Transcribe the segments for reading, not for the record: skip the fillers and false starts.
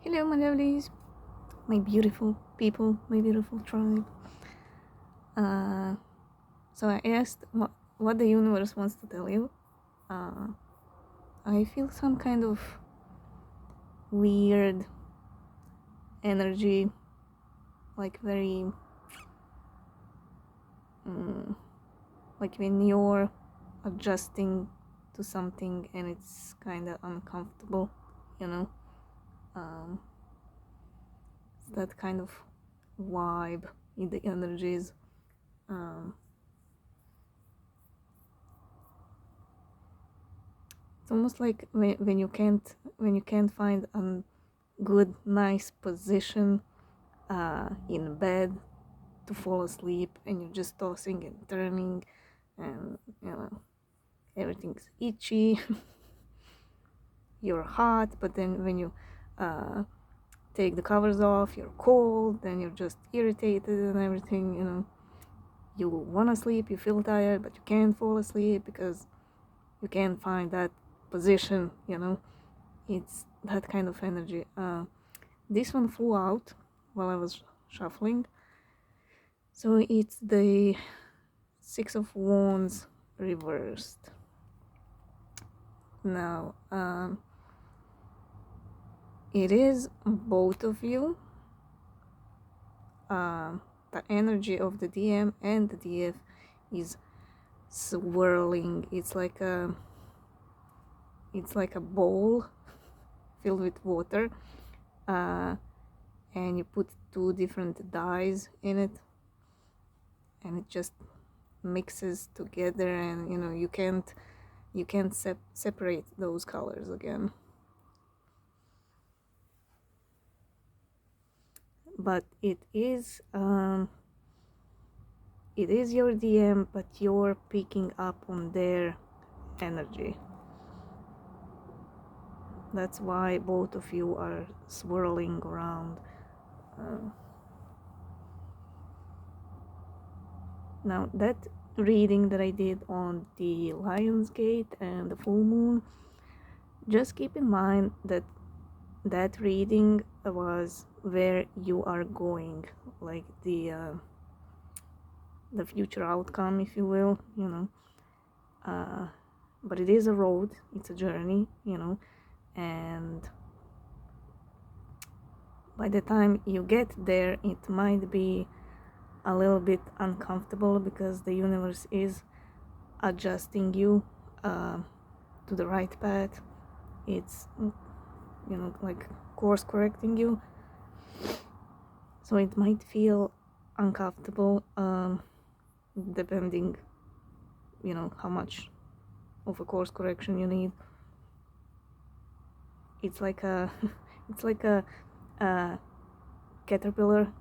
Hello, my lovelies, my beautiful people, my beautiful tribe. Uh, so I asked what the universe wants to tell you. Uh, I feel some kind of weird energy, like very, like when you're adjusting to something and it's kind of uncomfortable, you know. Um, it's that kind of vibe in the energies. Um, it's almost like when you can't find a good nice position in bed to fall asleep, and you're just tossing and turning, and everything's itchy. You're hot, but then when you uh, take the covers off, you're cold, then you're just irritated and everything. You want to sleep, you feel tired, but you can't fall asleep because you can't find that position. It's that kind of energy. This one flew out while I was shuffling. So it's the Six of Wands reversed. Now, it is both of you. The energy of the DM and the DF is swirling. It's like a bowl filled with water, and you put two different dyes in it, and it just mixes together, and you can't separate those colors again. But it is your DM, but you're picking up on their energy. That's why both of you are swirling around. Now, that reading that I did on the Lionsgate and the full moon, just keep in mind that that reading was where you are going, like the future outcome, if you will. But it is a road, it's a journey, and by the time you get there, it might be a little bit uncomfortable because the universe is adjusting you to the right path. It's like course correcting you, so it might feel uncomfortable, depending how much of a course correction you need. It's like a it's like a caterpillar.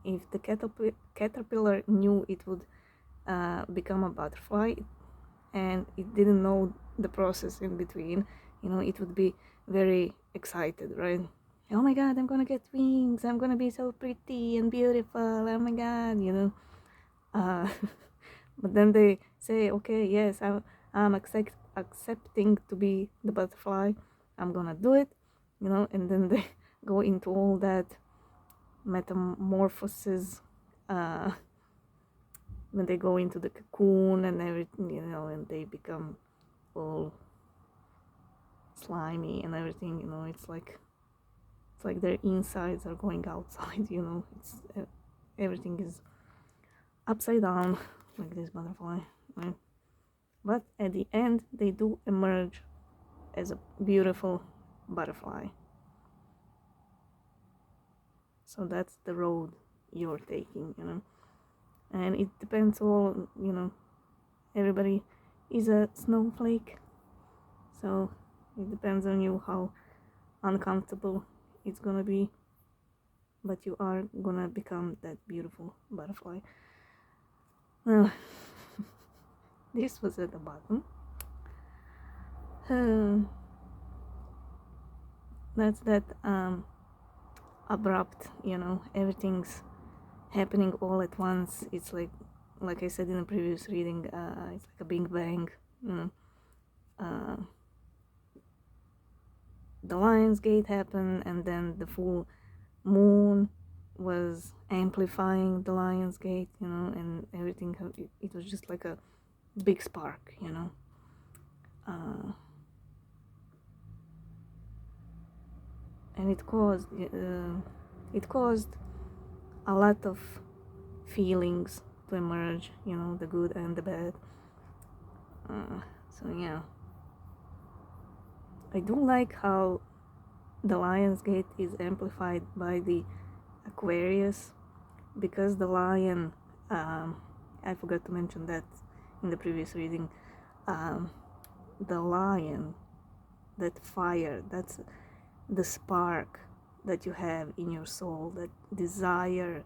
If the caterpillar knew it would become a butterfly, and it didn't know the process in between, it would be very excited, right? Oh my god, I'm gonna get wings, I'm gonna be so pretty and beautiful, oh my god, uh, but then they say, okay, yes, I'm accepting to be the butterfly, I'm gonna do it, and then they go into all that metamorphosis, when they go into the cocoon and everything, and they become all slimy and everything. It's like their insides are going outside. It's everything is upside down, like this butterfly, right? But at the end, they do emerge as a beautiful butterfly. So that's the road you're taking, and it depends all, everybody is a snowflake, so it depends on you how uncomfortable it's gonna be, but you are gonna become that beautiful butterfly. Well, this was at the bottom. That's that abrupt, everything's happening all at once. It's like I said in the previous reading, it's like a big bang. the Lion's Gate happened, and then the full moon was amplifying the Lion's Gate, and everything. It was just like a big spark, and it caused a lot of feelings to emerge, the good and the bad. So yeah, I do like how the Lion's Gate is amplified by the Aquarius, because the lion, I forgot to mention that in the previous reading, the lion, that fire, that's the spark that you have in your soul, that desire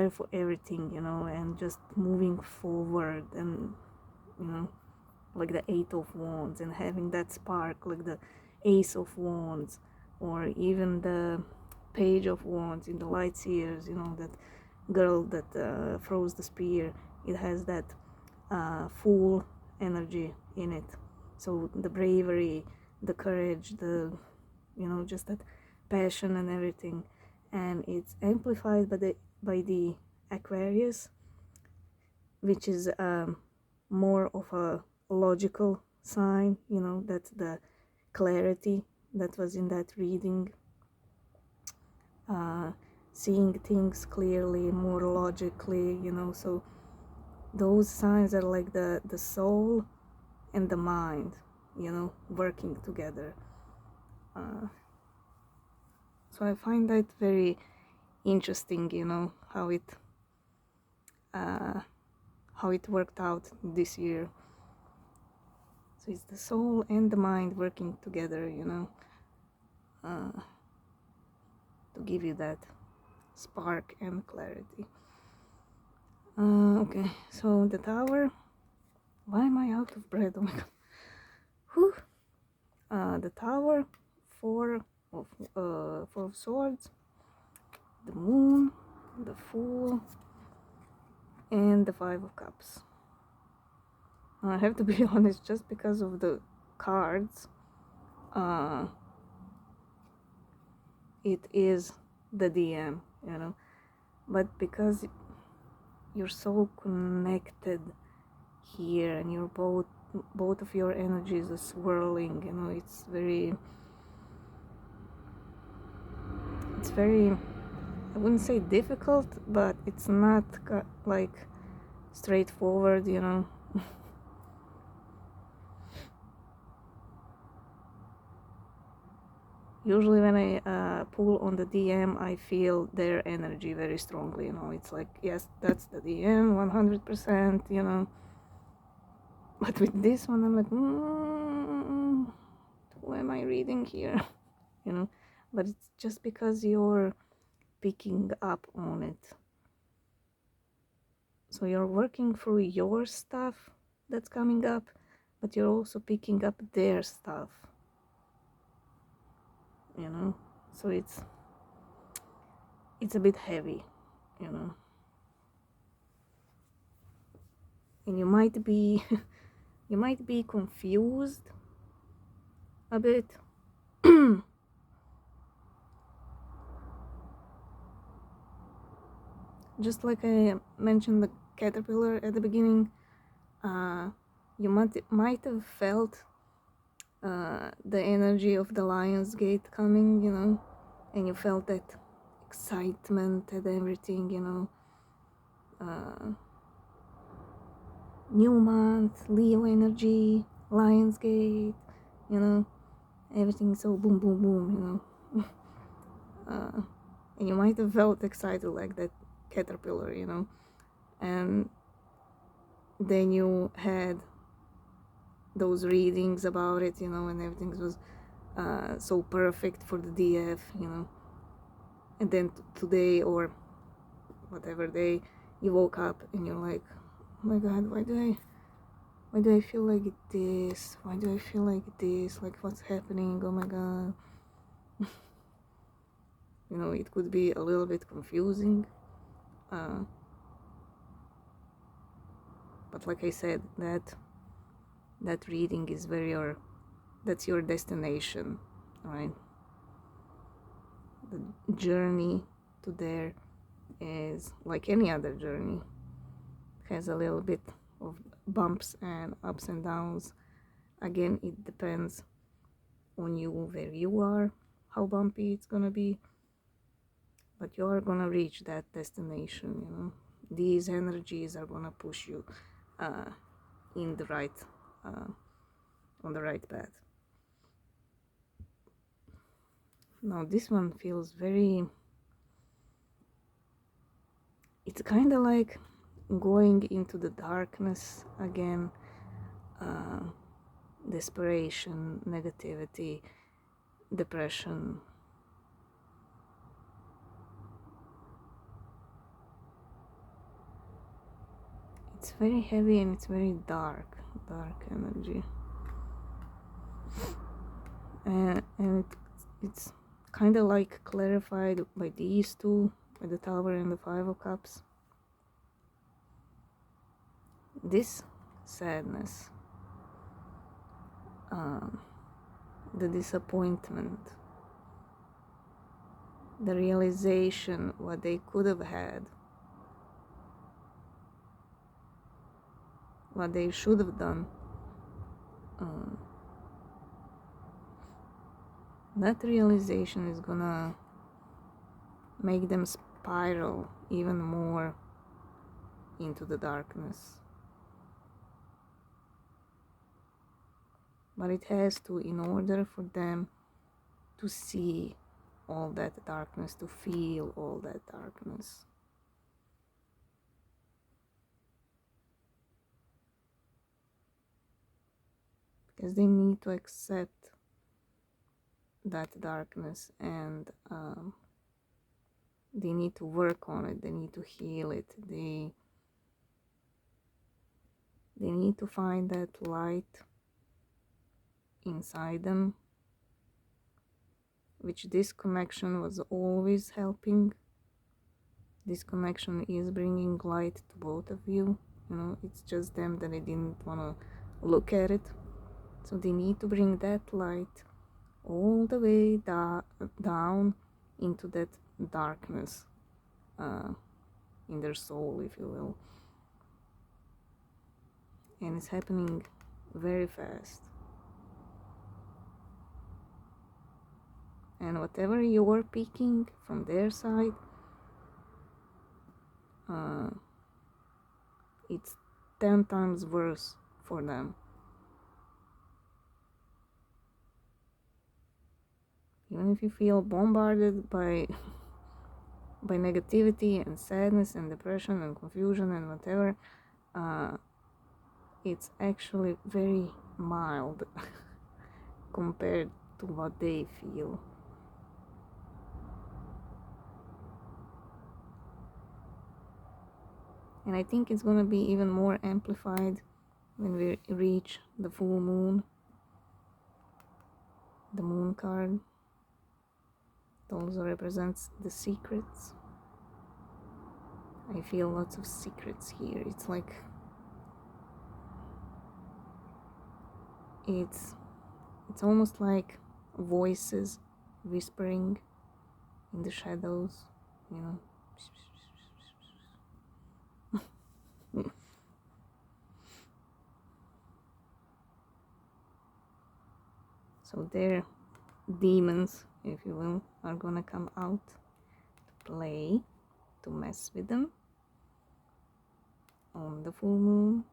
for everything, and just moving forward, and like the Eight of Wands, and having that spark like the Ace of Wands, or even the Page of Wands in the Light Seers, that girl that throws the spear. It has that full energy in it. So the bravery, the courage, the just that passion and everything, and it's amplified by the Aquarius, which is more of a logical sign. That's the clarity that was in that reading, seeing things clearly, more logically, so those signs are like the soul and the mind, working together. So I find that very interesting, how it worked out this year. So it's the soul and the mind working together, to give you that spark and clarity. Okay, so the Tower. Why am I out of breath? Oh my god. Whew. The Tower, Four of Swords, the Moon, the Fool, and the Five of Cups. I have to be honest, just because of the cards, it is the DM, but because you're so connected here, and you're both of your energies are swirling, it's very, I wouldn't say difficult, but it's not like straightforward, Usually when I pull on the DM, I feel their energy very strongly, it's like, yes, that's the DM 100%, but with this one I'm like, who am I reading here? But it's just because you're picking up on it. So you're working through your stuff that's coming up, but you're also picking up their stuff, so it's a bit heavy, and you might be confused a bit. Just like I mentioned the caterpillar at the beginning, you might have felt the energy of the Lion's Gate coming, and you felt that excitement and everything, new month, Leo energy, Lion's Gate, everything so boom, boom, boom, and you might have felt excited like that caterpillar, and then you had those readings about it, and everything was so perfect for the DF, and then today, or whatever day, you woke up and you're like, oh my god, why do I feel like this? Why do I feel like this? Like, what's happening? Oh my god. It could be a little bit confusing, but like I said, that reading is that's your destination, right? The journey to there is like any other journey. It has a little bit of bumps and ups and downs. Again, it depends on you, where you are, how bumpy it's gonna be, but you are gonna reach that destination, you know. These energies are gonna push you in the right on the right path. Now this one feels very, it's kind of like going into the darkness again. Desperation, negativity, depression. It's very heavy and it's very dark energy. And it's kind of like clarified by these two, by the Tower and the Five of Cups. This sadness, the disappointment, the realization what they could have had, what they should have done, that realization is gonna make them spiral even more into the darkness. But it has to, in order for them to see all that darkness, to feel all that darkness. Because they need to accept that darkness, and they need to work on it, they need to heal it, they need to find that light inside them, which this connection was always helping. This connection is bringing light to both of you, you know. It's just them that they didn't want to look at it, so they need to bring that light all the way down into that darkness in their soul, if you will. And it's happening very fast. And whatever you're picking from their side, it's 10 times worse for them. Even if you feel bombarded by negativity and sadness and depression and confusion and whatever, it's actually very mild compared to what they feel. And I think it's gonna be even more amplified when we reach the full moon, the moon card. It also represents the secrets. I feel lots of secrets here. It's like it's almost like voices whispering in the shadows, you know. So their demons, if you will, are gonna come out to play, to mess with them on the full moon,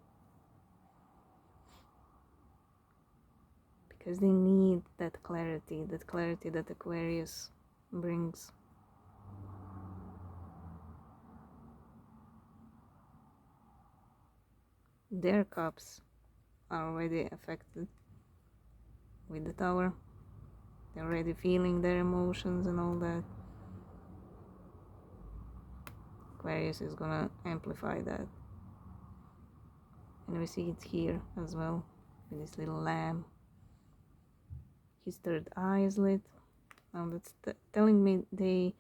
because they need that clarity that Aquarius brings. Their cups are already affected with the Tower. They're already feeling their emotions and all that. Aquarius is gonna amplify that. And we see it here as well, with this little lamb. His third eye is lit. Now that's telling me they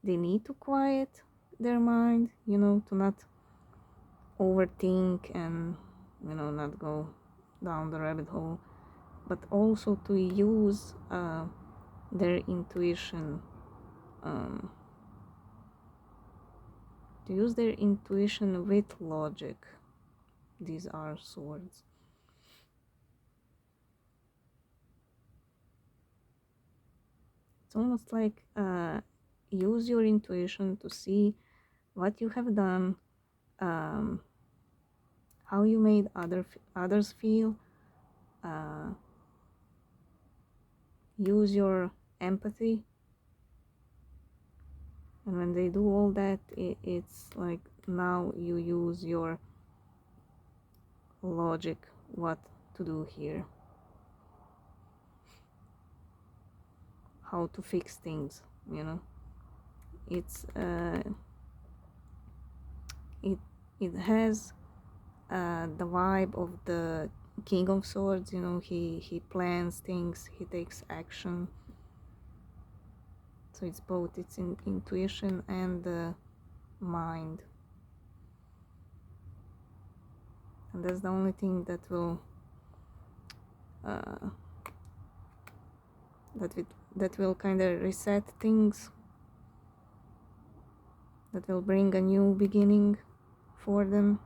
need to quiet their mind, you know, to not overthink and, you know, not go down the rabbit hole. but also to use their intuition, with logic. These are swords. It's almost like use your intuition to see what you have done, how you made others feel. Use your empathy, and when they do all that, it's like now you use your logic, what to do here, how to fix things, it's it has the vibe of the King of Swords. He plans things, he takes action. So it's both, it's intuition and the mind, and that's the only thing that will kind of reset things, that will bring a new beginning for them.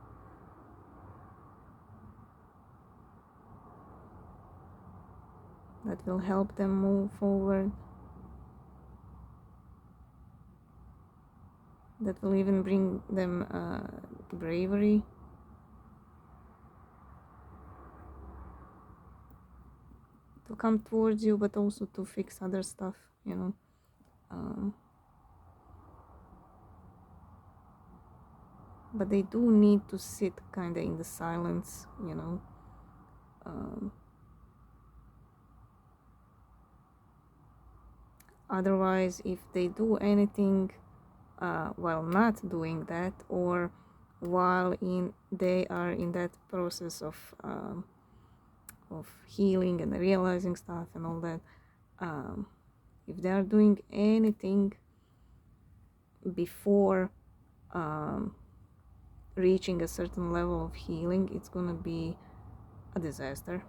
That will help them move forward. That will even bring them bravery. To come towards you, but also to fix other stuff, but they do need to sit kind of in the silence, otherwise, if they do anything while not doing that, or while they are in that process of healing and realizing stuff and all that, if they are doing anything before reaching a certain level of healing, it's gonna be a disaster.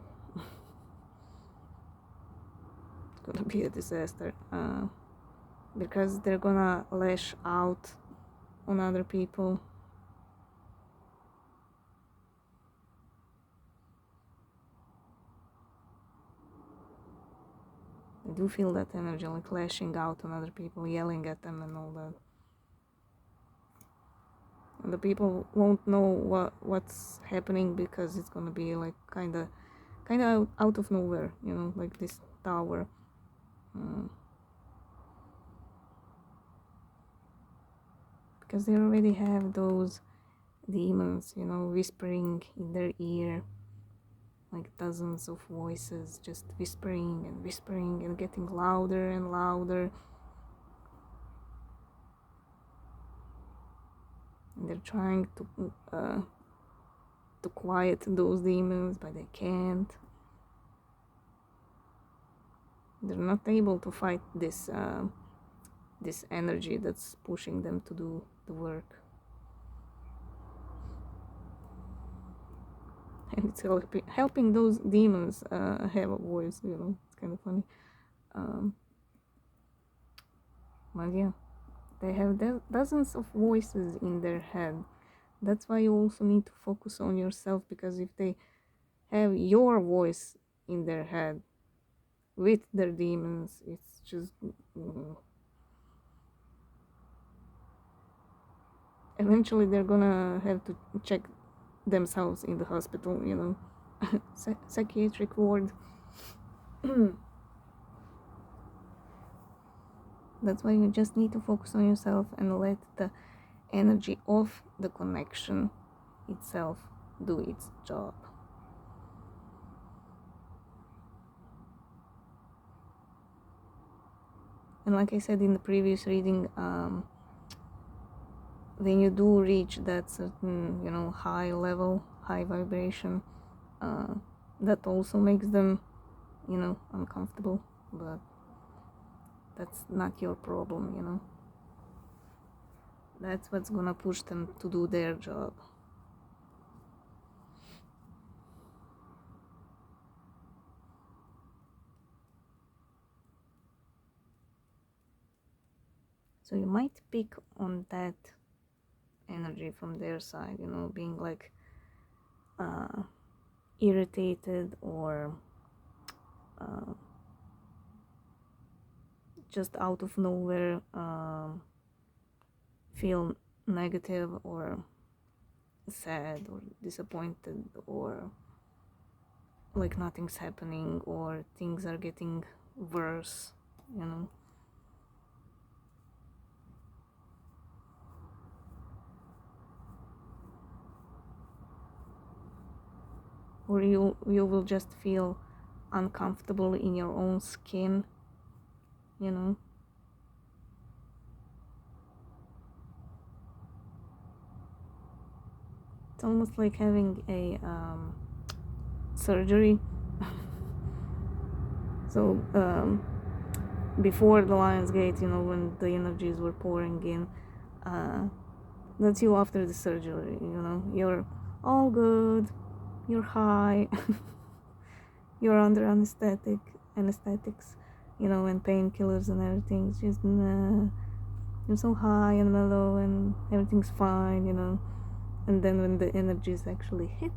It's gonna be a disaster, because they're gonna lash out on other people. I do feel that energy, like lashing out on other people, yelling at them and all that. And the people won't know what's happening, because it's gonna be like kind of out of nowhere, like this tower. Because they already have those demons, whispering in their ear, like dozens of voices just whispering and getting louder and louder. And they're trying to quiet those demons, but they can't. They're not able to fight this energy that's pushing them to do the work. And it's helping those demons have a voice, it's kind of funny. But yeah, they have dozens of voices in their head. That's why you also need to focus on yourself, because if they have your voice in their head with their demons, it's just eventually they're gonna have to check themselves in the hospital, psychiatric ward. That's why you just need to focus on yourself and let the energy of the connection itself do its job. And like I said in the previous reading, when you do reach that certain, high level, high vibration, that also makes them, uncomfortable, but that's not your problem, That's what's gonna push them to do their job. So you might pick on that energy from their side, being like irritated or just out of nowhere feel negative or sad or disappointed, or like nothing's happening or things are getting worse, or you will just feel uncomfortable in your own skin, It's almost like having a surgery. So before the Lion's Gate, when the energies were pouring in, that's you after the surgery. You're all good, you're high, you're under anesthetics, and painkillers and everything. It's just you're so high and mellow and everything's fine, and then when the energies actually hit,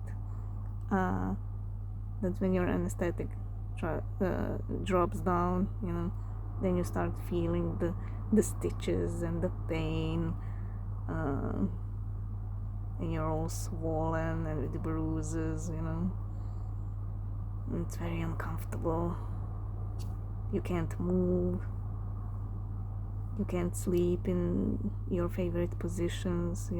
that's when your anesthetic drops down, then you start feeling the stitches and the pain, and you're all swollen and with bruises, and it's very uncomfortable. You can't move, you can't sleep in your favorite positions,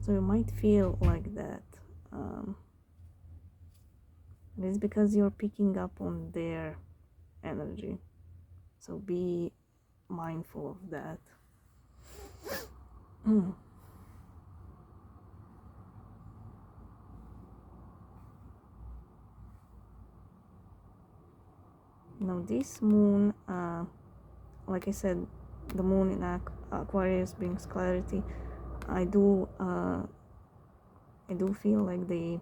So you might feel like that. It's because you're picking up on their energy. So be mindful of that. Now this moon, like I said, the moon in Aquarius brings clarity. I do feel like the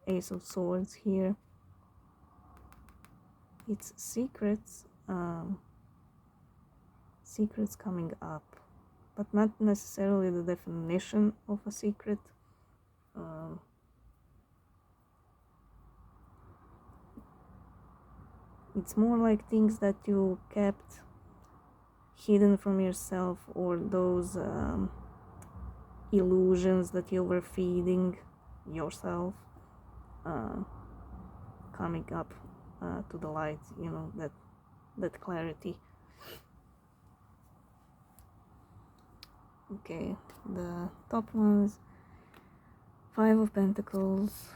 Ace of Swords here. It's secrets coming up, but not necessarily the definition of a secret. It's more like things that you kept hidden from yourself, or those illusions that you were feeding yourself coming up to the light, that clarity. Okay, the top ones: Five of Pentacles,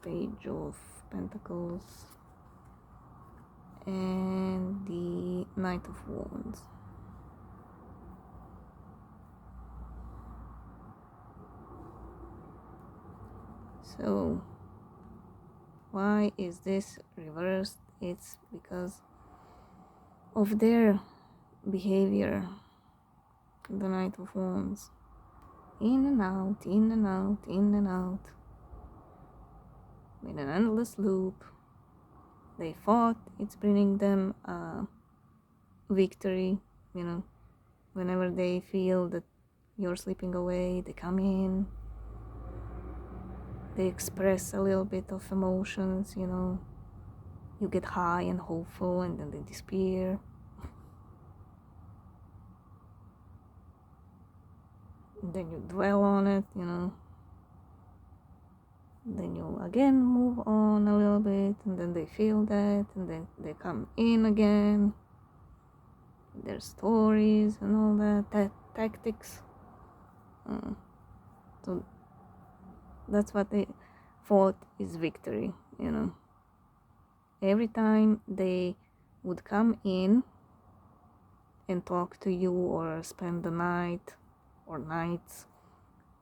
Page of Pentacles, and the Knight of Wands. So why is this reversed? It's because of their behavior. The Knight of Wands, in and out, in and out, in and out, in an endless loop. They fought. It's bringing them victory. Whenever they feel that you're slipping away, they come in. They express a little bit of emotions. You get high and hopeful, and then they disappear. And then you dwell on it. Then you again move on a little bit, and then they feel that, and then they come in again. Their stories and all that, tactics. So that's what they thought is victory. Every time they would come in and talk to you, or spend the night or nights,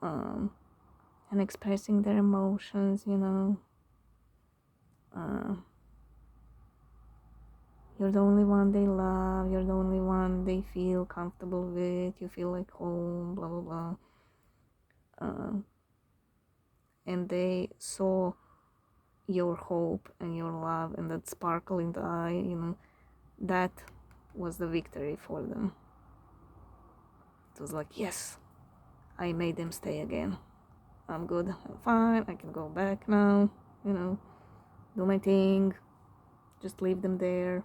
and expressing their emotions, you're the only one they love, you're the only one they feel comfortable with, you feel like home, blah blah blah. And they saw your hope and your love and that sparkle in the eye, that was the victory for them. It was like, yes, I made them stay again. I'm good, I'm fine, I can go back now, do my thing, just leave them there.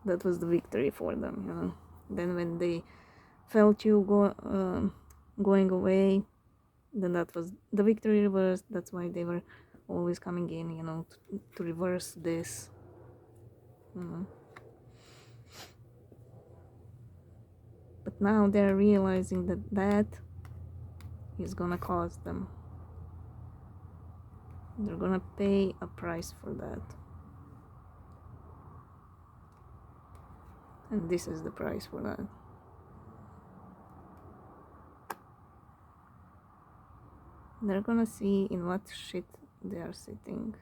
That was the victory for them. Then when they felt you going away, then that was the victory reversed. That's why they were always coming in, to reverse this. But now they're realizing that is gonna cost them. They're gonna pay a price for that. And this is the price for that. They're gonna see in what shit they are sitting.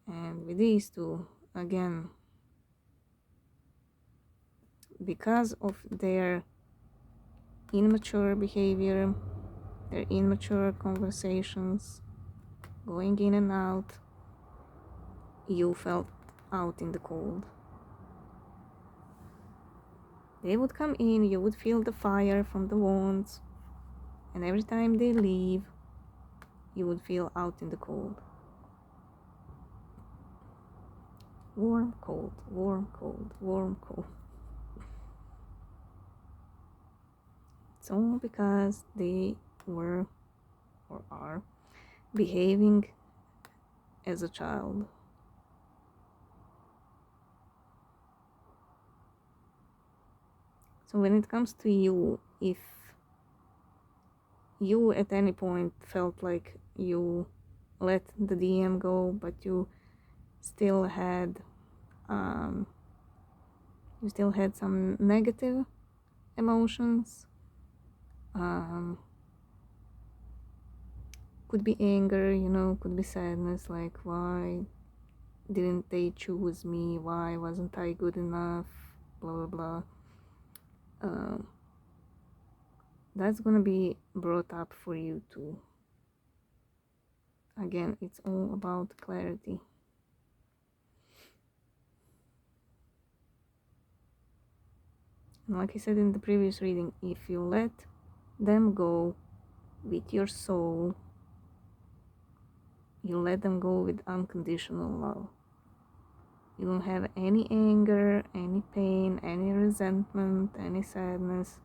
And with these two, again, because of their immature behavior, their immature conversations, going in and out, you felt out in the cold. They would come in, you would feel the fire from the wands, and every time they leave, you would feel out in the cold. Warm, cold, warm, cold, warm, cold. It's all because they were or are behaving as a child. So when it comes to you, if you at any point felt like you let the DM go, but you still had some negative emotions, could be anger, could be sadness, like why didn't they choose me, why wasn't I good enough, blah blah blah. That's gonna be brought up for you too. Again, it's all about clarity. And like I said in the previous reading, if you let them go with your soul, you let them go with unconditional love. You don't have any anger, any pain, any resentment, any sadness.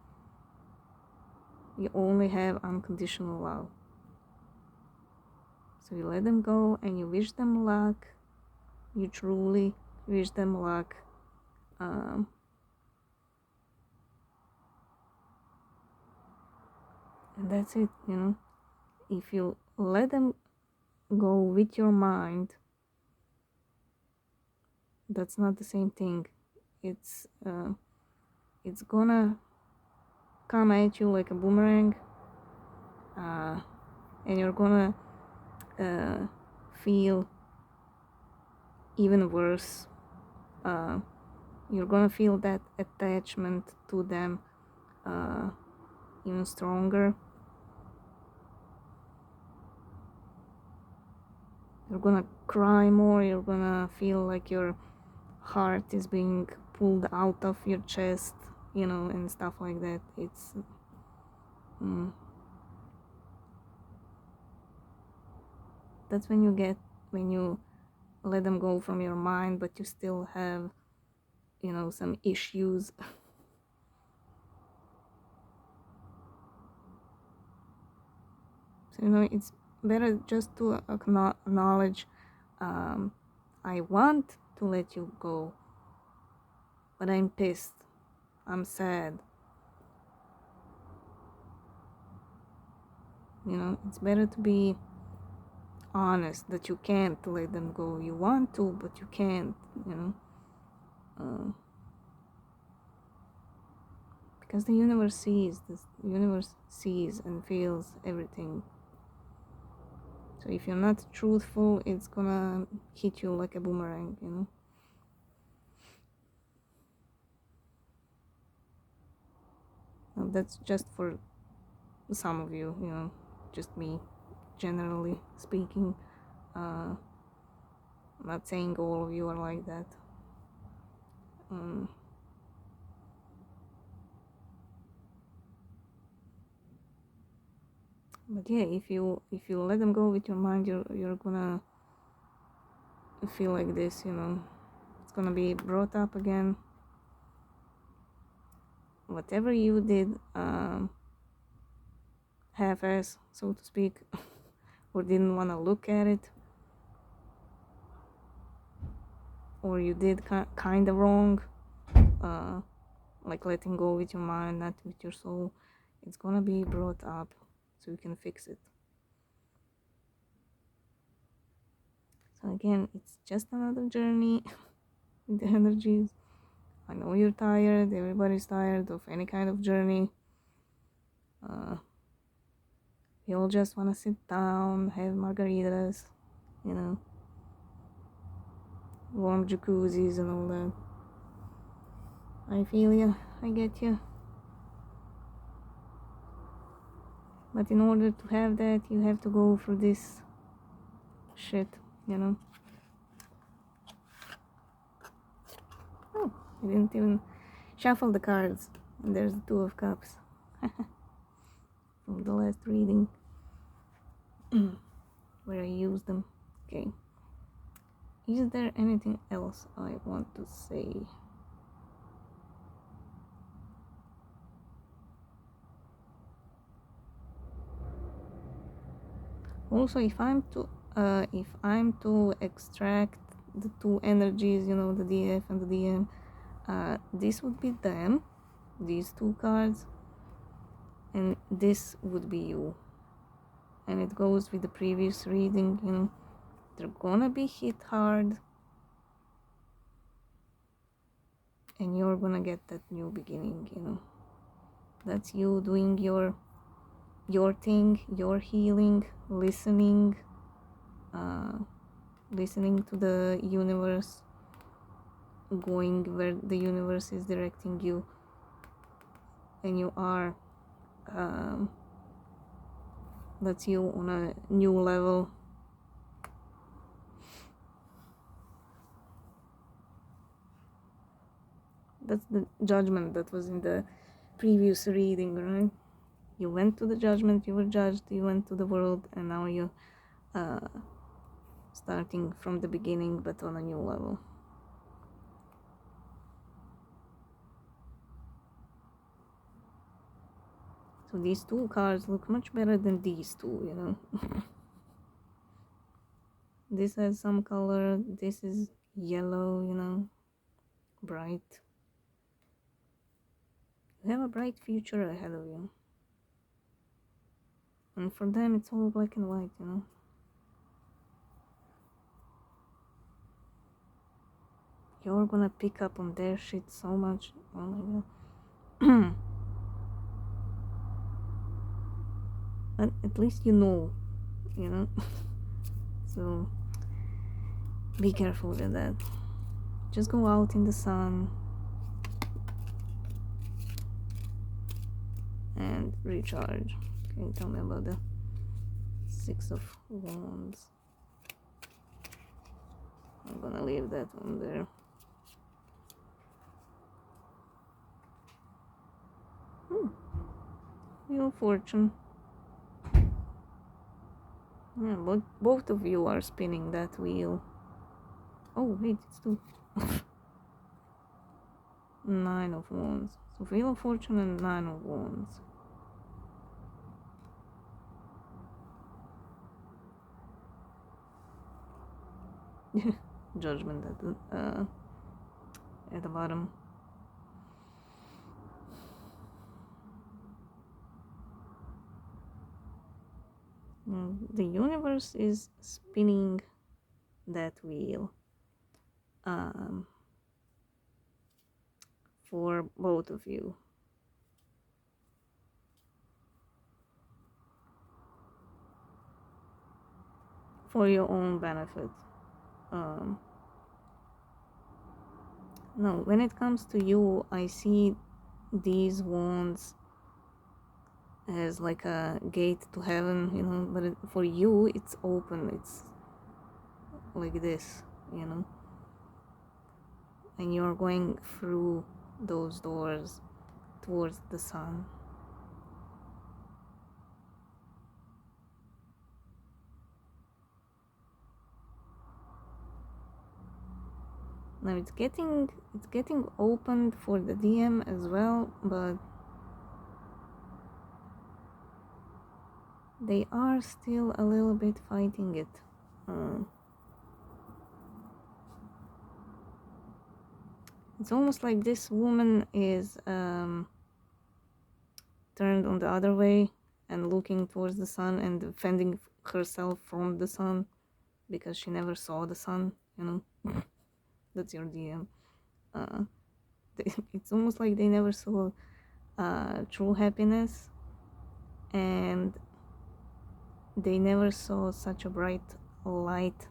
You only have unconditional love. So you let them go and you wish them luck. You truly wish them luck. And that's it, If you let them go with your mind, that's not the same thing. It's gonna come at you like a boomerang, and you're gonna feel even worse. You're gonna feel that attachment to them even stronger. You're gonna cry more, you're gonna feel like your heart is being pulled out of your chest, and stuff like that. It's that's when you let them go from your mind, but you still have some issues. So it's better just to acknowledge, I want to let you go, but I'm pissed, I'm sad. It's better to be honest that you can't let them go. You want to, but you can't, because the universe sees and feels everything. So if you're not truthful, it's gonna hit you like a boomerang, that's just for some of you, just me, generally speaking. I'm not saying all of you are like that. But yeah, if you let them go with your mind, you're gonna feel like this, it's gonna be brought up again. Whatever you did, half-ass, so to speak, or didn't want to look at it, or you did kind of wrong, like letting go with your mind, not with your soul, it's gonna be brought up so you can fix it. So again, it's just another journey with the energies. I know you're tired, everybody's tired of any kind of journey. We all just want to sit down, have margaritas, warm jacuzzis and all that. I feel you, I get you. But in order to have that, you have to go through this shit, Oh, I didn't even shuffle the cards. And there's the Two of Cups from the last reading where I used them. Okay. Is there anything else I want to say? Also, if I'm to extract the two energies, the DF and the DM, this would be them, these two cards, and this would be you. And it goes with the previous reading, they're gonna be hit hard, and you're gonna get that new beginning. That's you doing your thing, your healing, listening to the universe, going where the universe is directing you, and you are that's you on a new level. That's the judgment that was in the previous reading, right? You went to the judgment, you were judged, you went to the world, and now you're starting from the beginning but on a new level. So these two cards look much better than these two, This has some color, this is yellow, bright. You have a bright future ahead of you. And for them, it's all black and white, You're gonna pick up on their shit so much. Oh my god. But at least you know. So be careful with that. Just go out in the sun and recharge. Okay, tell me about the Six of Wands. I'm gonna leave that one there. Wheel of Fortune. Yeah, both of you are spinning that wheel. Oh wait, it's two. Nine of Wands. So Wheel of Fortune and Nine of Wands. Judgment at the bottom. The universe is spinning that wheel for both of you. For your own benefit. No, when it comes to you, I see these wands as like a gate to heaven, you know, but for you it's open, it's like this, you know, and you're going through those doors towards the sun. Now it's getting opened for the DM as well, but they are still a little bit fighting it. It's almost like this woman is turned on the other way and looking towards the sun and defending herself from the sun because she never saw the sun, you know. That's your DM. It's almost like they never saw true happiness, and they never saw such a bright light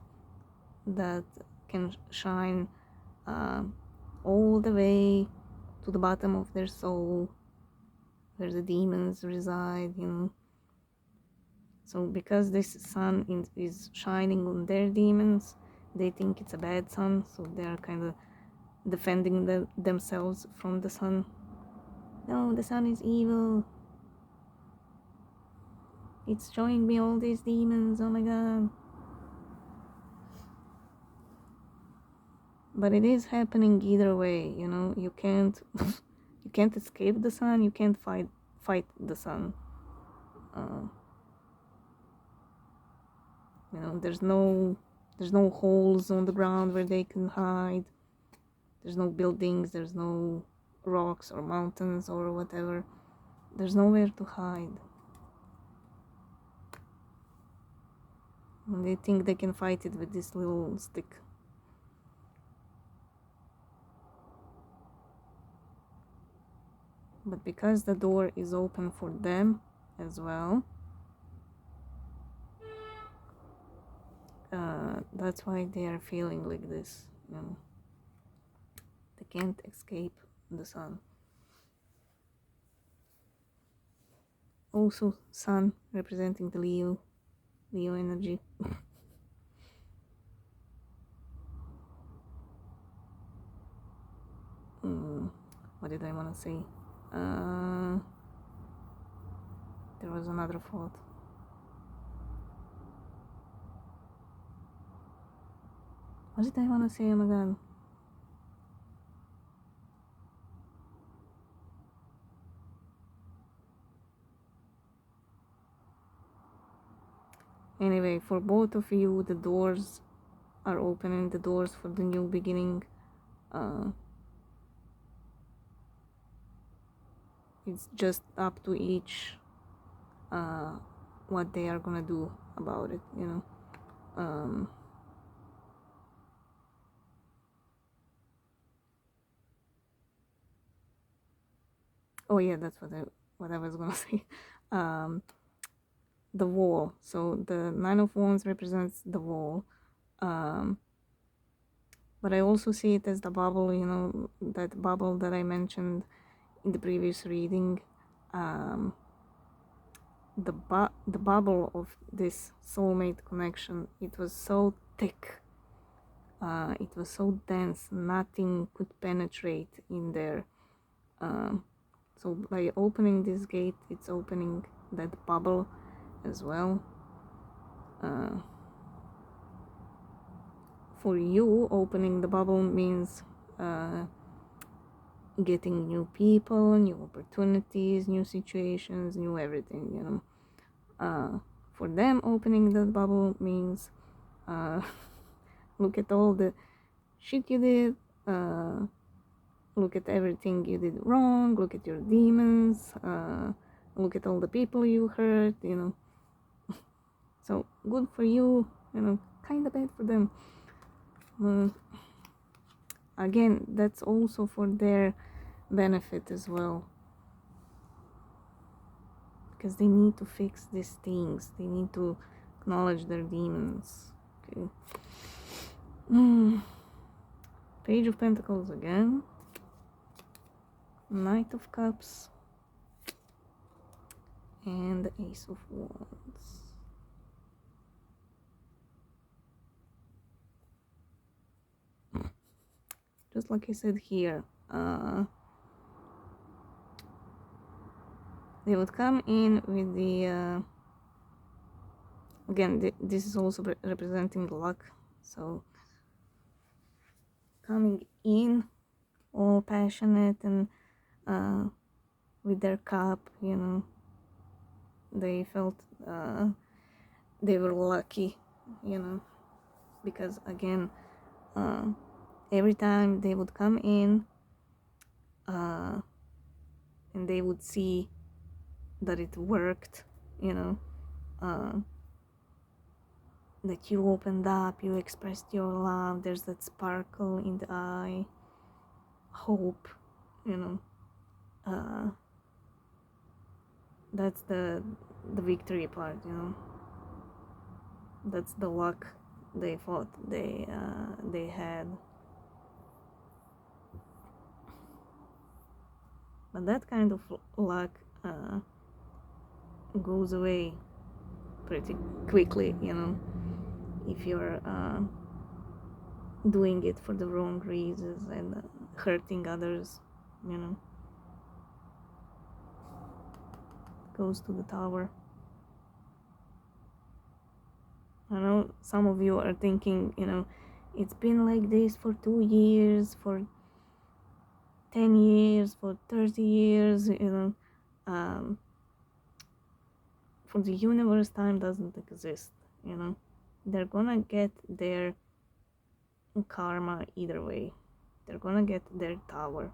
that can shine all the way to the bottom of their soul where the demons reside, you know. So because this sun is shining on their demons, they think it's a bad sun, so they're kind of defending themselves from the sun. No, the sun is evil. It's showing me all these demons, oh my god. But it is happening either way, you know. You can't you can't escape the sun, you can't fight the sun. You know, there's no holes on the ground where they can hide. There's no buildings, there's no rocks or mountains or whatever. There's nowhere to hide. And they think they can fight it with this little stick. But because the door is open for them as well, that's why they are feeling like this, you know. They can't escape the sun. Also, sun representing the Leo energy. What did I want to say? There was another thought. What did I want to say? Oh my god. Anyway, for both of you, the doors are opening, the doors for the new beginning. It's just up to each what they are gonna do about it, you know. Oh yeah, that's what I was gonna say. The wall. So the Nine of Wands represents the wall. But I also see it as the bubble, you know, that bubble that I mentioned in the previous reading. The bubble of this soulmate connection, it was so thick, it was so dense, nothing could penetrate in there. So by opening this gate, it's opening that bubble as well. For you, opening the bubble means getting new people, new opportunities, new situations, new everything, you know. For them, opening the bubble means look at all the shit you did, look at everything you did wrong, look at your demons, look at all the people you hurt, you know. So good for you, you know, kind of bad for them. Again, that's also for their benefit as well, because they need to fix these things, they need to acknowledge their demons. Okay. Page of Pentacles again, Knight of Cups, and the Ace of Wands. Just like I said here, they would come in with the again, this is also representing luck, so coming in all passionate and with their cup, you know, they felt they were lucky, you know, because again, every time they would come in and they would see that it worked, you know, that you opened up, you expressed your love, there's that sparkle in the eye, hope, you know, that's the victory part, you know, that's the luck they thought they had. But that kind of luck goes away pretty quickly, you know, if you're doing it for the wrong reasons and hurting others, you know. Goes to the Tower. I know some of you are thinking, you know, it's been like this for 2 years, for 10 years, for 30 years, you know. For the universe, time doesn't exist, you know. They're gonna get their karma either way. They're gonna get their tower.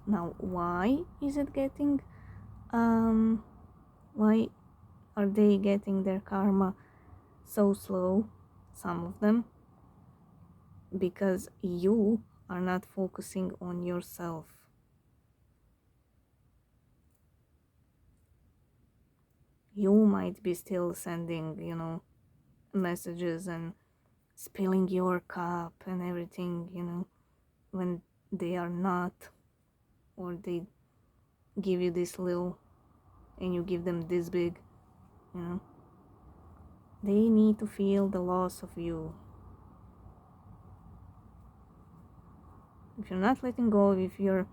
Now, why is it getting, why are they getting their karma so slow, some of them? Because you are not focusing on yourself. You might be still sending, you know, messages and spilling your cup and everything, you know, when they are not, or they give you this little and you give them this big, you know. They need to feel the loss of you. If you're not letting go, if you're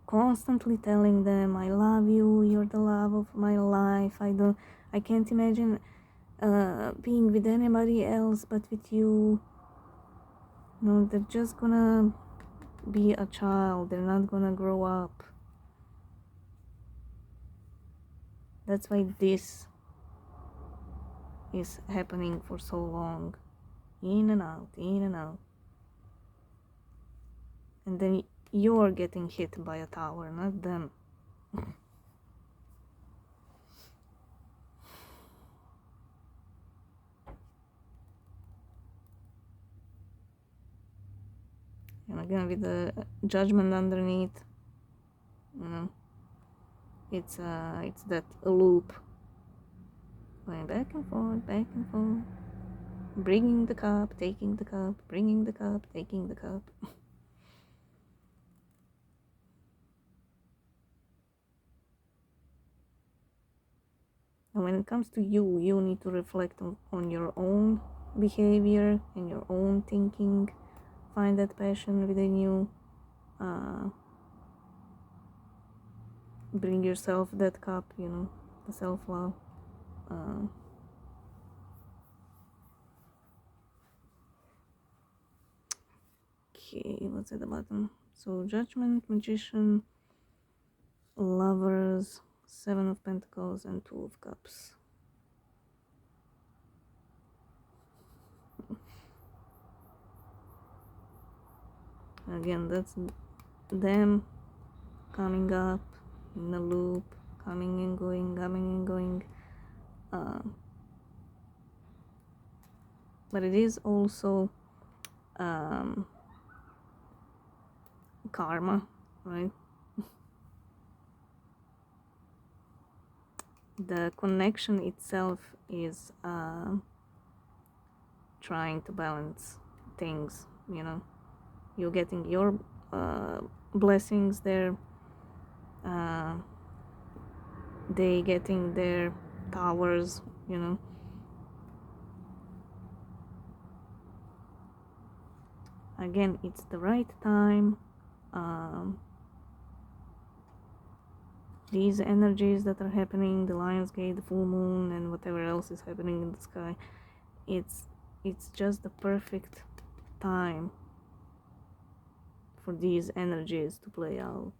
constantly telling them, I love you, you're the love of my life, I can't imagine being with anybody else but with you, no, they're just gonna be a child, they're not gonna grow up. That's why this is happening for so long, in and out, in and out, and then you're getting hit by a tower, not them. And again, with the judgment underneath, you know, it's that loop going back and forth, bringing the cup, taking the cup, bringing the cup, taking the cup. And when it comes to you, you need to reflect on your own behavior and your own thinking. Find that passion within you. Bring yourself that cup, you know, the self-love. Okay, what's at the bottom? So Judgment, Magician, Lovers, Seven of Pentacles, and Two of Cups. Again, that's them coming up in a loop, coming and going, coming and going. But it is also karma, right? The connection itself is trying to balance things, you know. you're getting your blessings there, they getting their towers, you know. Again, it's the right time. These energies that are happening, the Lionsgate, the full moon, and whatever else is happening in the sky, it's just the perfect time for these energies to play out.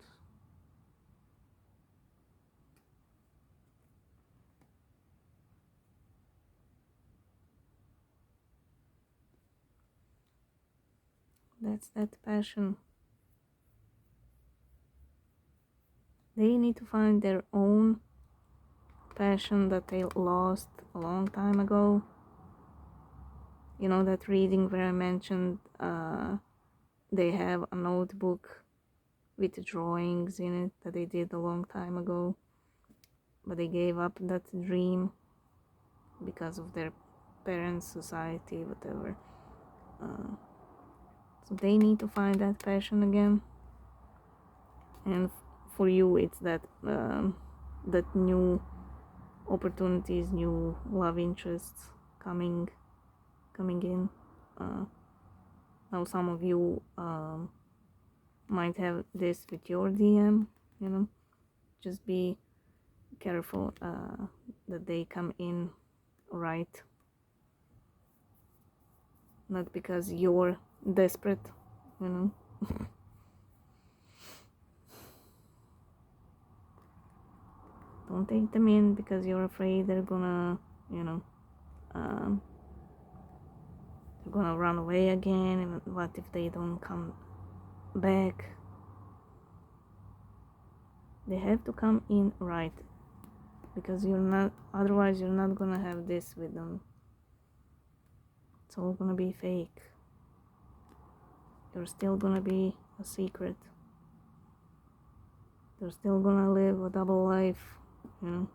That's that passion. They need to find their own passion that they lost a long time ago. You know, that reading where I mentioned they have a notebook with drawings in it that they did a long time ago, but they gave up that dream because of their parents, society, whatever. So they need to find that passion again. And for you, it's that that new opportunities, new love interests coming in. Now some of you might have this with your DM, you know. Just be careful that they come in right, not because you're desperate, you know. Don't take them in because you're afraid they're gonna, you know, they're gonna run away again, and what if they don't come back? They have to come in right, because otherwise you're not gonna have this with them. It's all gonna be fake. You're still gonna be a secret. They're still gonna live a double life, you know.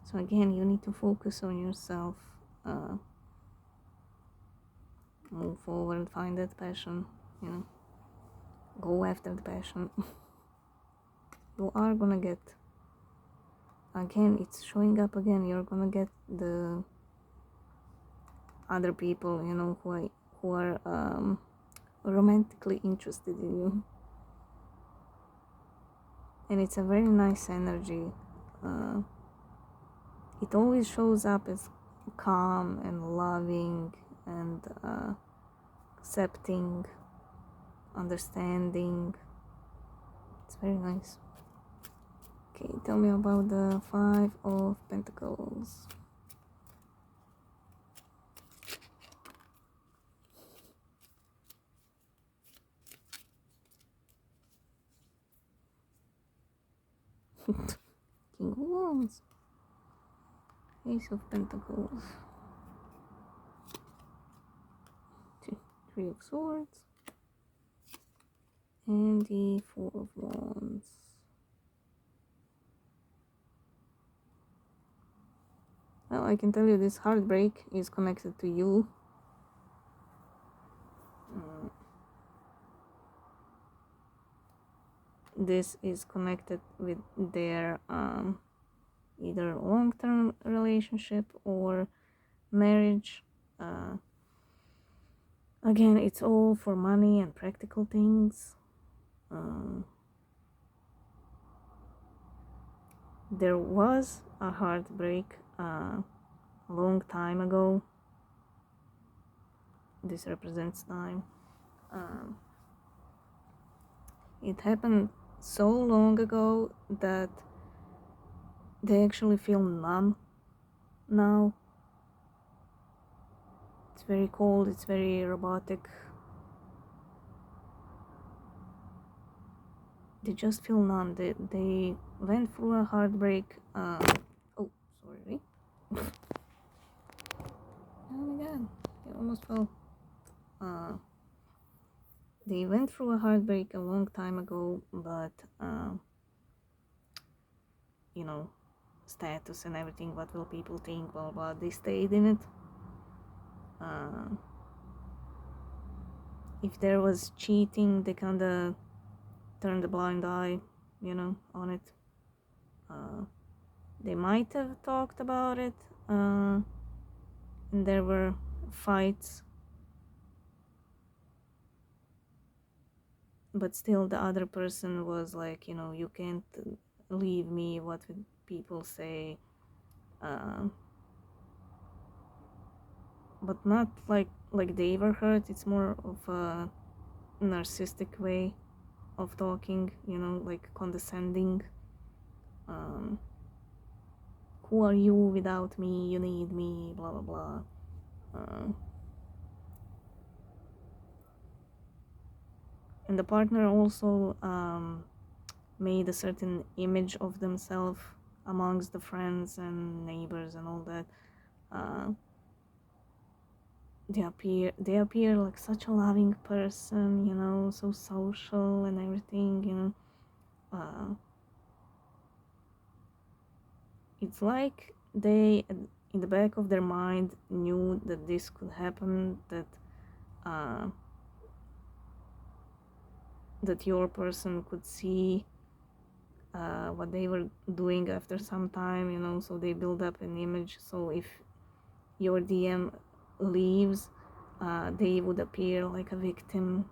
So again, you need to focus on yourself. Move forward, find that passion, you know. Go after the passion. You are gonna get, again, it's showing up again, you're gonna get the other people, you know, who are romantically interested in you. And it's a very nice energy. It always shows up as calm and loving and accepting, understanding. It's very nice. Okay, tell me about the 5 of Pentacles. King of Wands. Ace of Pentacles. 3 of Swords. And the 4 of Wands. Well, I can tell you this heartbreak is connected to you. This is connected with their either long-term relationship or marriage. Again, it's all for money and practical things. There was a heartbreak a long time ago. This represents time. It happened so long ago that they actually feel numb now. It's very cold, it's very robotic. They just feel numb. They went through a heartbreak. Oh, sorry. Oh my god, I almost fell. They went through a heartbreak a long time ago, but you know, status and everything, what will people think, blah blah. They stayed in it. If there was cheating, they kind of turned a blind eye, on it. They might have talked about it, and there were fights, but still the other person was like, you can't leave me, what would people say, but not like they were hurt. It's more of a narcissistic way of talking, like condescending. Who are you without me? You need me, blah blah blah. And the partner also made a certain image of themselves amongst the friends and neighbors and all that. They appear like such a loving person, so social and everything. It's like they, in the back of their mind, knew that this could happen, that your person could see what they were doing after some time, so they build up an image. So if your DM leaves, they would appear like a victim.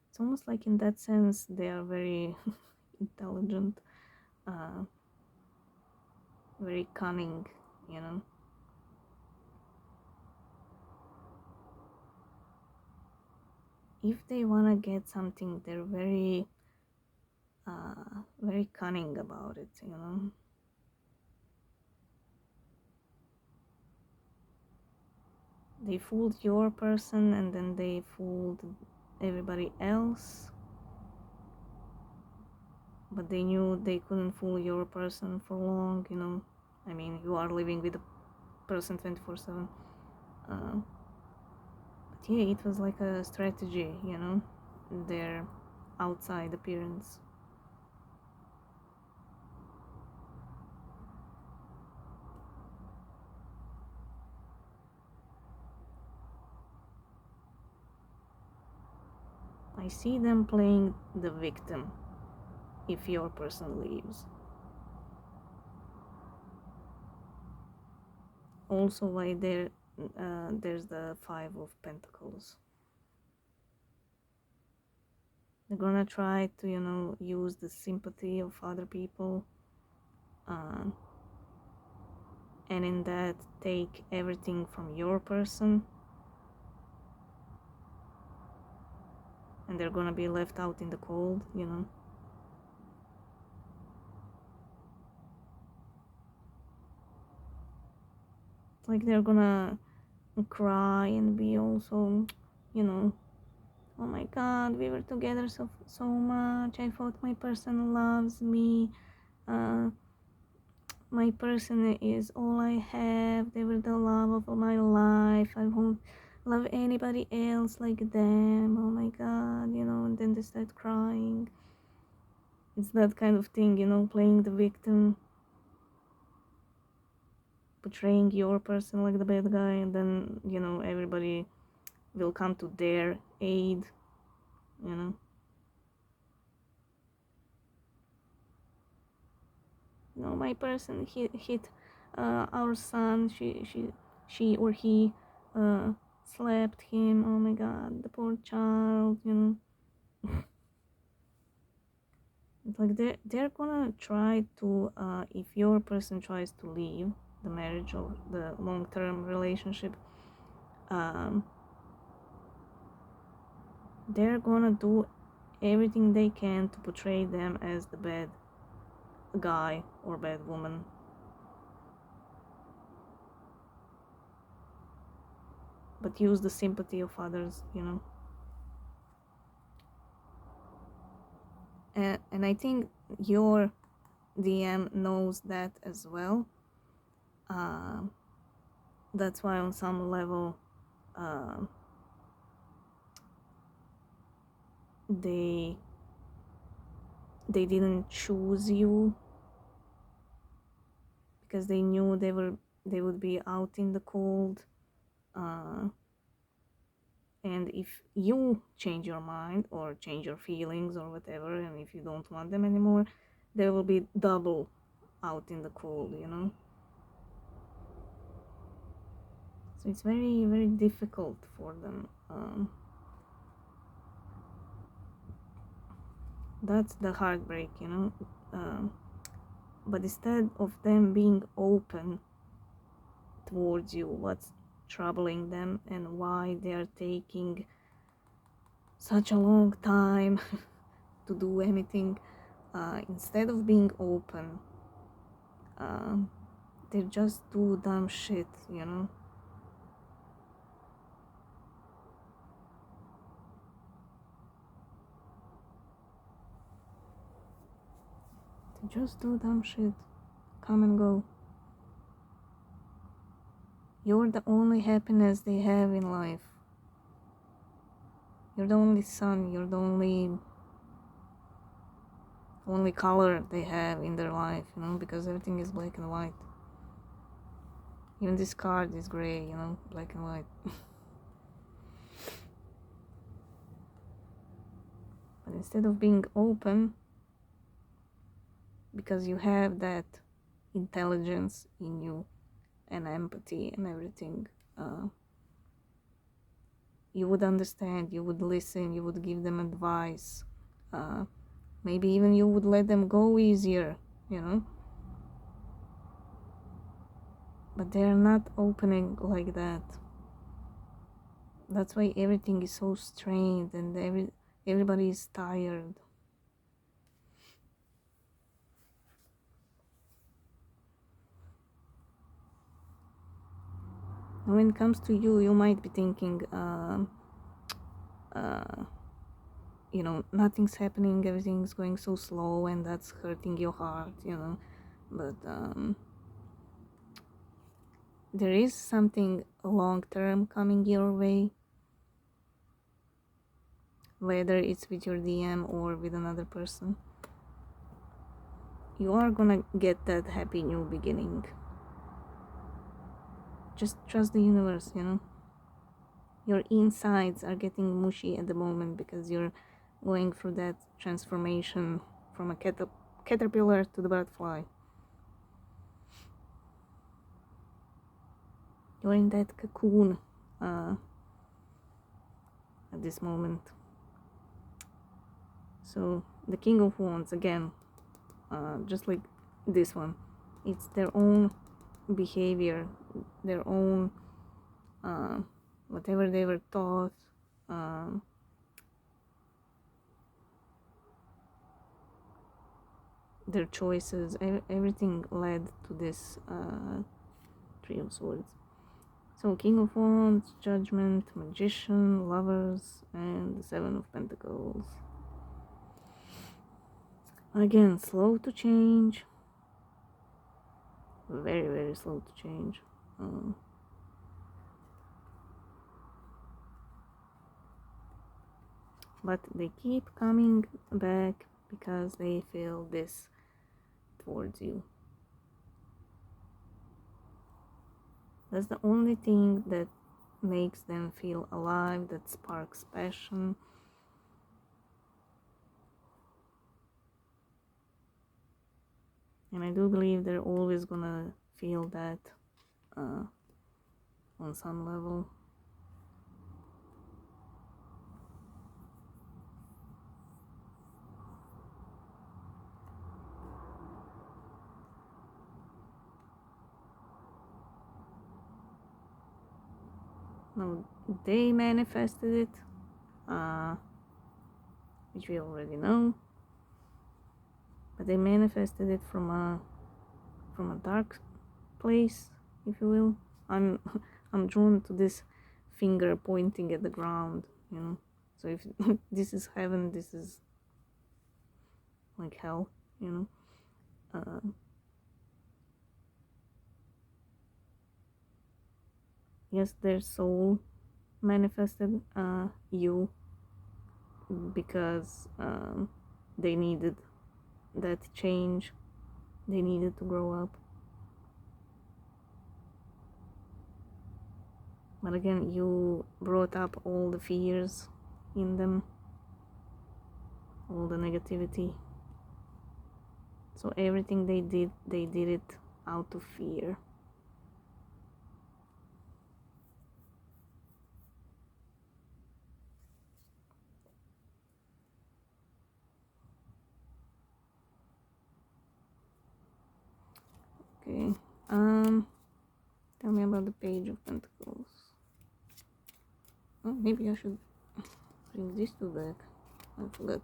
It's almost like in that sense they are very intelligent, very cunning. If they want to get something, they're very very cunning about it. They fooled your person and then they fooled everybody else, but they knew they couldn't fool your person for long. I mean, you are living with a person 24/7. But yeah, it was like a strategy, their outside appearance. I see them playing the victim if your person leaves. Also, why there's the Five of Pentacles. They're gonna try to, use the sympathy of other people, and in that take everything from your person, and they're gonna be left out in the cold. It's like they're gonna cry and be also, oh my god, we were together so much, I thought my person loves me, my person is all I have, they were the love of my life, I won't love anybody else like them, oh my god, and then they start crying. It's that kind of thing, playing the victim, portraying your person like the bad guy, and then everybody will come to their aid. My person hit our son. She or he slapped him. Oh my god, the poor child. It's like they're gonna try to, if your person tries to leave the marriage or the long-term relationship, they're gonna do everything they can to portray them as the bad guy or bad woman. But use the sympathy of others. And I think your DM knows that as well. that's why on some level uh, they didn't choose you, because they knew they would be out in the cold, and if you change your mind or change your feelings or whatever, and if you don't want them anymore, they will be double out in the cold, you know. So it's very, very difficult for them. That's the heartbreak, you know. But instead of them being open towards you, what's troubling them and why they are taking such a long time to do anything, instead of being open, they just do dumb shit, you know. They just do dumb shit. Come and go. You're the only happiness they have in life. You're the only sun. You're the only color they have in their life, you know, because everything is black and white. Even this card is gray, you know, black and white. But instead of being open, because you have that intelligence in you and empathy and everything, you would understand, you would listen, you would give them advice, maybe even you would let them go easier, you know. But they are not opening like that. That's why everything is so strained and everybody is tired. When it comes to you, you might be thinking, you know, nothing's happening, everything's going so slow, and that's hurting your heart, you know. But there is something long term coming your way, whether it's with your DM or with another person. You are gonna get that happy new beginning. Just trust the universe, you know. Your insides are getting mushy at the moment because you're going through that transformation from a caterpillar to the butterfly. You're in that cocoon at this moment. So the King of Wands, again, just like this one, it's their own behavior, their own whatever they were taught, their choices, everything led to this Three of Swords. So King of Wands, Judgment, Magician, Lovers, and the Seven of Pentacles. Again, slow to change, very, very slow to change. But they keep coming back because they feel this towards you. That's the only thing that makes them feel alive, that sparks passion. And I do believe they're always gonna feel that on some level. Now, they manifested it, which we already know. But they manifested it from a dark place, if you will. I'm drawn to this finger pointing at the ground, you know. So if this is heaven, this is like hell, you know. yes, their soul manifested you because they needed that change, they needed to grow up. But again, you brought up all the fears in them, all the negativity. So everything they did it out of fear. Okay. Tell me about the Page of Pentacles. Oh, maybe I should bring these two back. I forgot.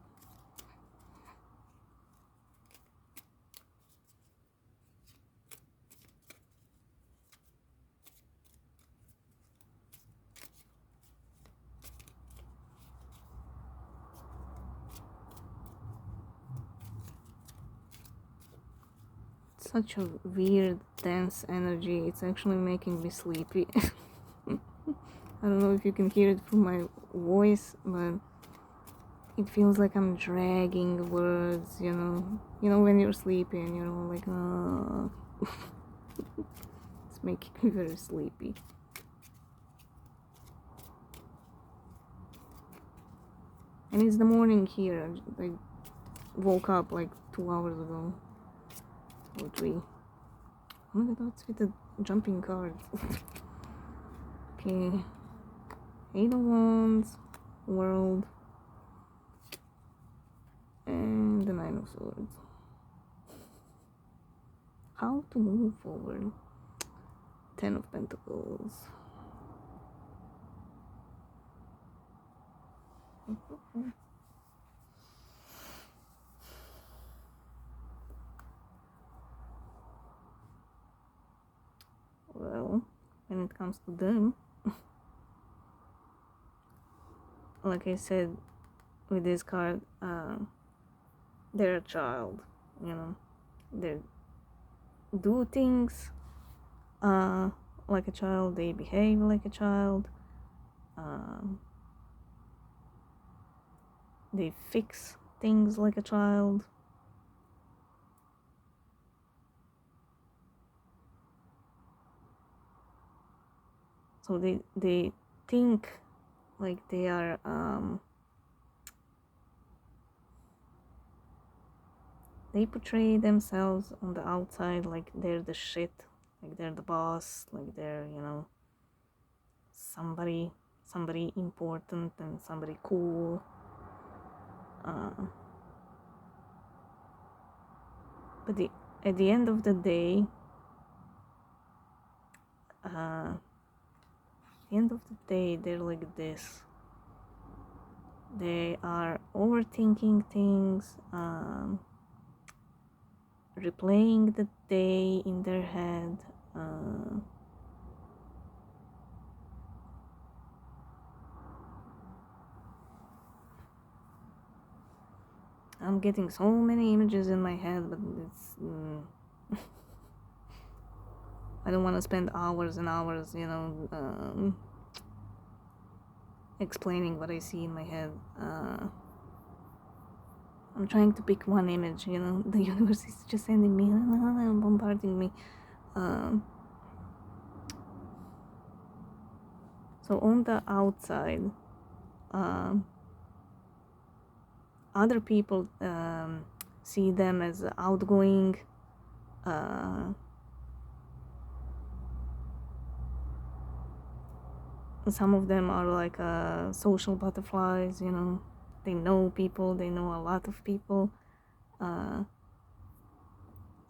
Such a weird, dense energy. It's actually making me sleepy. I don't know if you can hear it from my voice, but it feels like I'm dragging words, you know. You know when you're sleepy and you're all like, it's making me very sleepy. And it's the morning here. I woke up like 2 hours ago. Or 3. Oh my god, what's with the jumping cards? Okay. 8 of Wands, World, and the 9 of Swords. How to move forward? 10 of Pentacles. Well, when it comes to them, like I said with this card, they're a child, you know. They do things like a child, they behave like a child, they fix things like a child. So they think like they are they portray themselves on the outside like they're the shit, like they're the boss, like they're, you know, somebody important and somebody cool. But at the end of the day, they're like this. They are overthinking things, replaying the day in their head. I'm getting so many images in my head, but it's I don't want to spend hours and hours, you know, explaining what I see in my head. I'm trying to pick one image, you know. The universe is just sending me, bombarding me. So on the outside, other people see them as outgoing, some of them are like social butterflies, you know. They know people, they know a lot of people.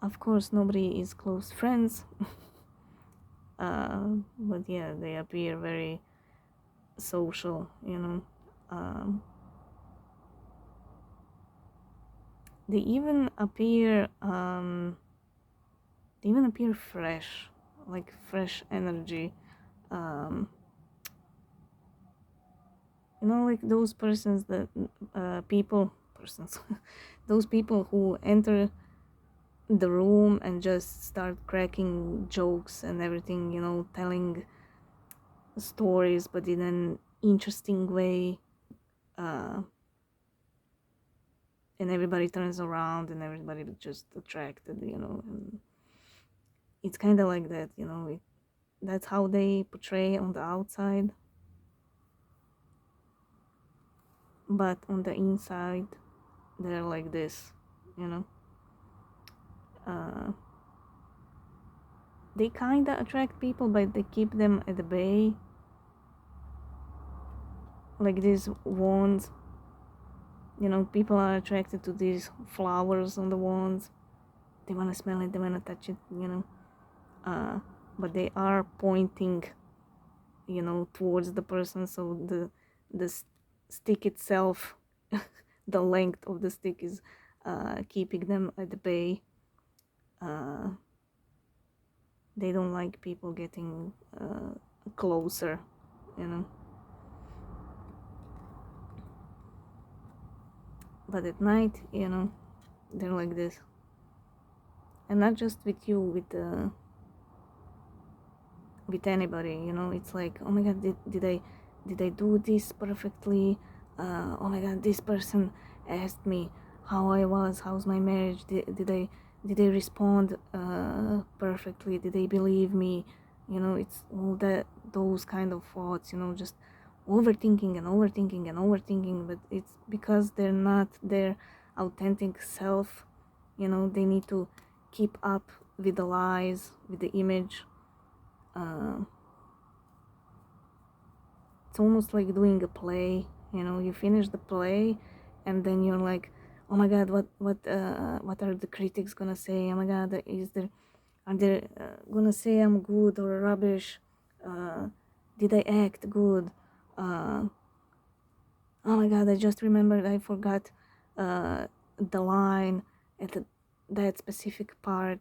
Of course, nobody is close friends. But yeah, they appear very social, you know. They even appear fresh, like fresh energy. You know, like those persons that those people who enter the room and just start cracking jokes and everything, you know, telling stories, but in an interesting way. uh, and everybody turns around and everybody just attracted, and it's kind of like that, that's how they portray on the outside, but on the inside they're like this, you know uh, they kind of attract people, but they keep them at the bay, like these wands. People are attracted to these flowers on the wands. They want to smell it, they want to touch it, uh, but they are pointing, towards the person, so the stick itself, the length of the stick is keeping them at the bay. uh, they don't like people getting closer, you know but at night, they're like this. And not just with you, with anybody, it's like, oh my god, did I do this perfectly? Oh my god, this person asked me how I was, how's my marriage, did I respond perfectly, did they believe me? It's all that, those kind of thoughts, just overthinking and overthinking and overthinking. But it's because they're not their authentic self. They need to keep up with the lies, with the image. uh, it's almost like doing a play. You finish the play and then you're like, oh my god, what are the critics gonna say? Oh my god, are they gonna say I'm good or rubbish? Did I act good? uh, oh my god, I just remembered I forgot uh, the line at that specific part.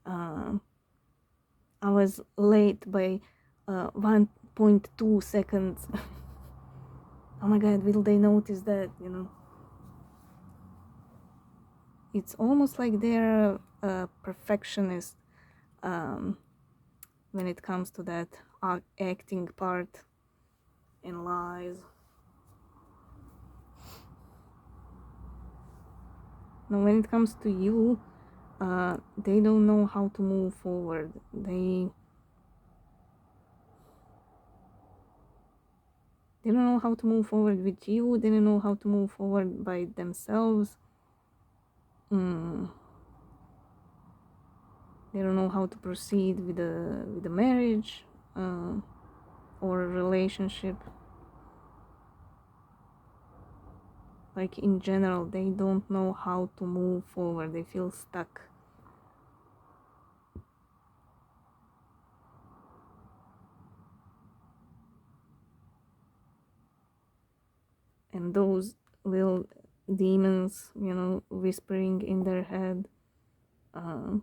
um, I was late by 1.2 seconds. Oh my god, will they notice that? It's almost like they're a perfectionist um, when it comes to that acting part and lies. Now, when it comes to you, they don't know how to move forward. They don't know how to move forward with you. They don't know how to move forward by themselves. Mm. They don't know how to proceed with the marriage or a relationship. Like in general, they don't know how to move forward. They feel stuck. And those little demons, whispering in their head, uh,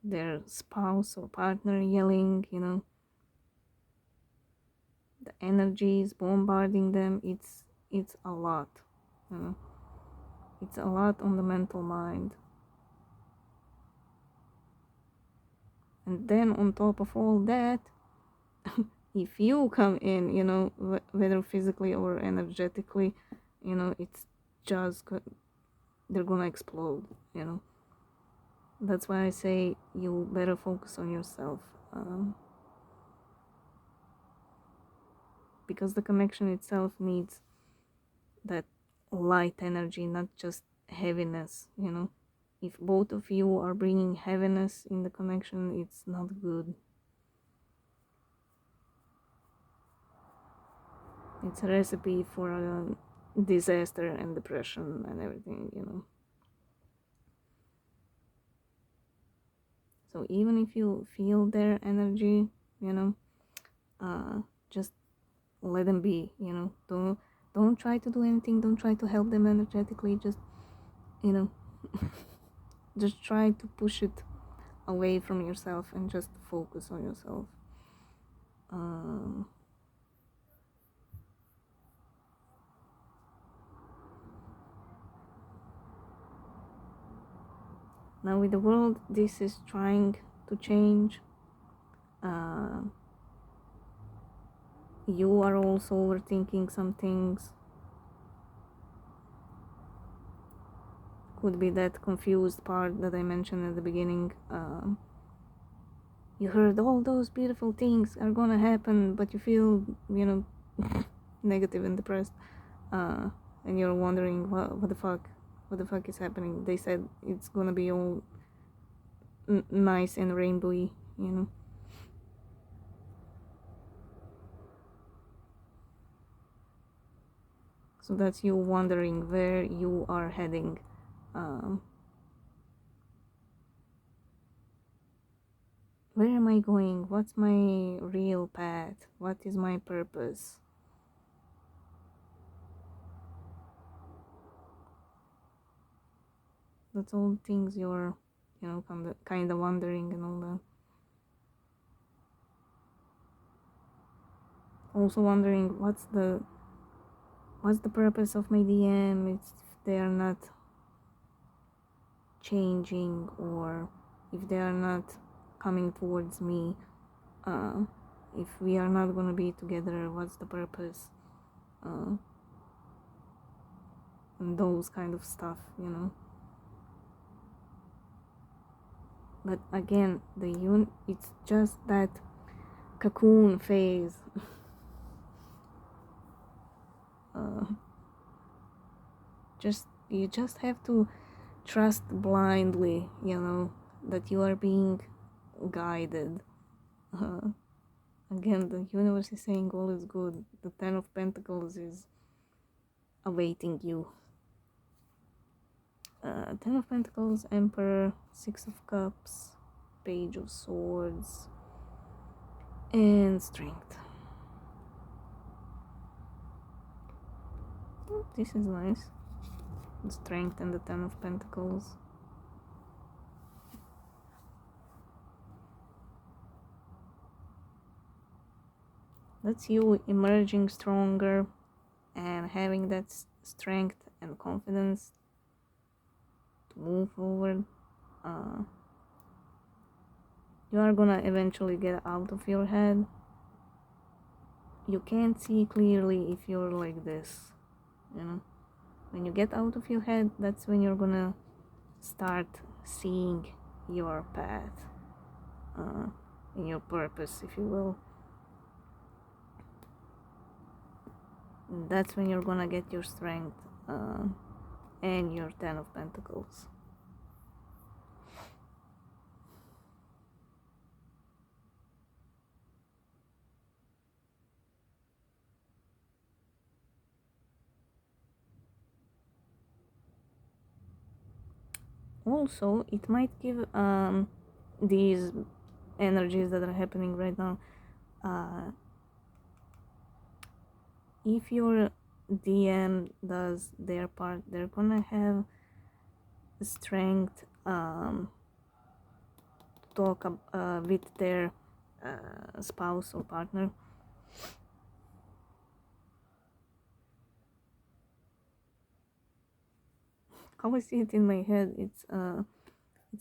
their spouse or partner yelling, the energy is bombarding them. It's a lot. It's a lot on the mental mind. And then on top of all that, if you come in, whether physically or energetically, it's just they're gonna explode. That's why I say you better focus on yourself, because the connection itself needs that light energy, not just heaviness. If both of you are bringing heaviness in the connection, it's not good. It's a recipe for disaster and depression and everything. So even if you feel their energy, just let them be. Don't try to do anything. Don't try to help them energetically. Just you know just try to push it away from yourself and just focus on yourself. Now with the world, this is trying to change. you are also overthinking some things. Could be that confused part that I mentioned at the beginning. You heard all those beautiful things are gonna happen, but you feel, negative and depressed, and you're wondering what the fuck is happening. They said it's gonna be all nice and rainbowy. So that's you wondering where you are heading. Where am I going? What's my real path? What is my purpose? That's all things you're, kind of wondering and all that. Also wondering what's the purpose of my DM. It's if they are not changing, or if they are not coming towards me, if we are not gonna be together, what's the purpose, and those kind of stuff. But again, it's just that cocoon phase. You just have to trust blindly, that you are being guided. Again, the universe is saying all is good. The 10 of Pentacles is awaiting you. 10 of Pentacles, Emperor, 6 of Cups, Page of Swords, and Strength. Oh, this is nice. The Strength and the 10 of Pentacles. That's you emerging stronger and having that strength and confidence to move forward. You are gonna eventually get out of your head. You can't see clearly if you're like this, When you get out of your head, that's when you're gonna start seeing your path, and your purpose, if you will. That's when you're gonna get your strength, and your 10 of Pentacles. Also, it might give these energies that are happening right now, if your DM does their part, they're gonna have strength to talk with their spouse or partner. How I see it in my head, it's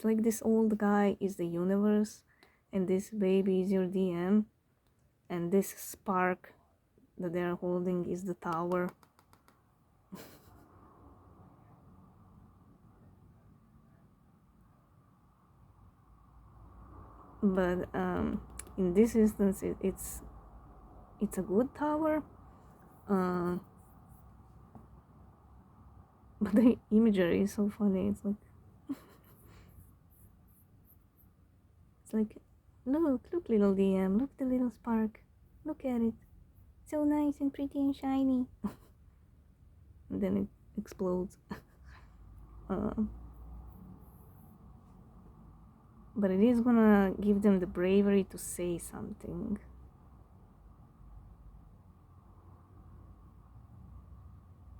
like this old guy is the universe, and this baby is your DM, and this spark that they're holding is the tower. But in this instance, it's a good tower, but the imagery is so funny. It's like look little DM, look the little spark, look at it, so nice and pretty and shiny. And then it explodes. But it is gonna give them the bravery to say something.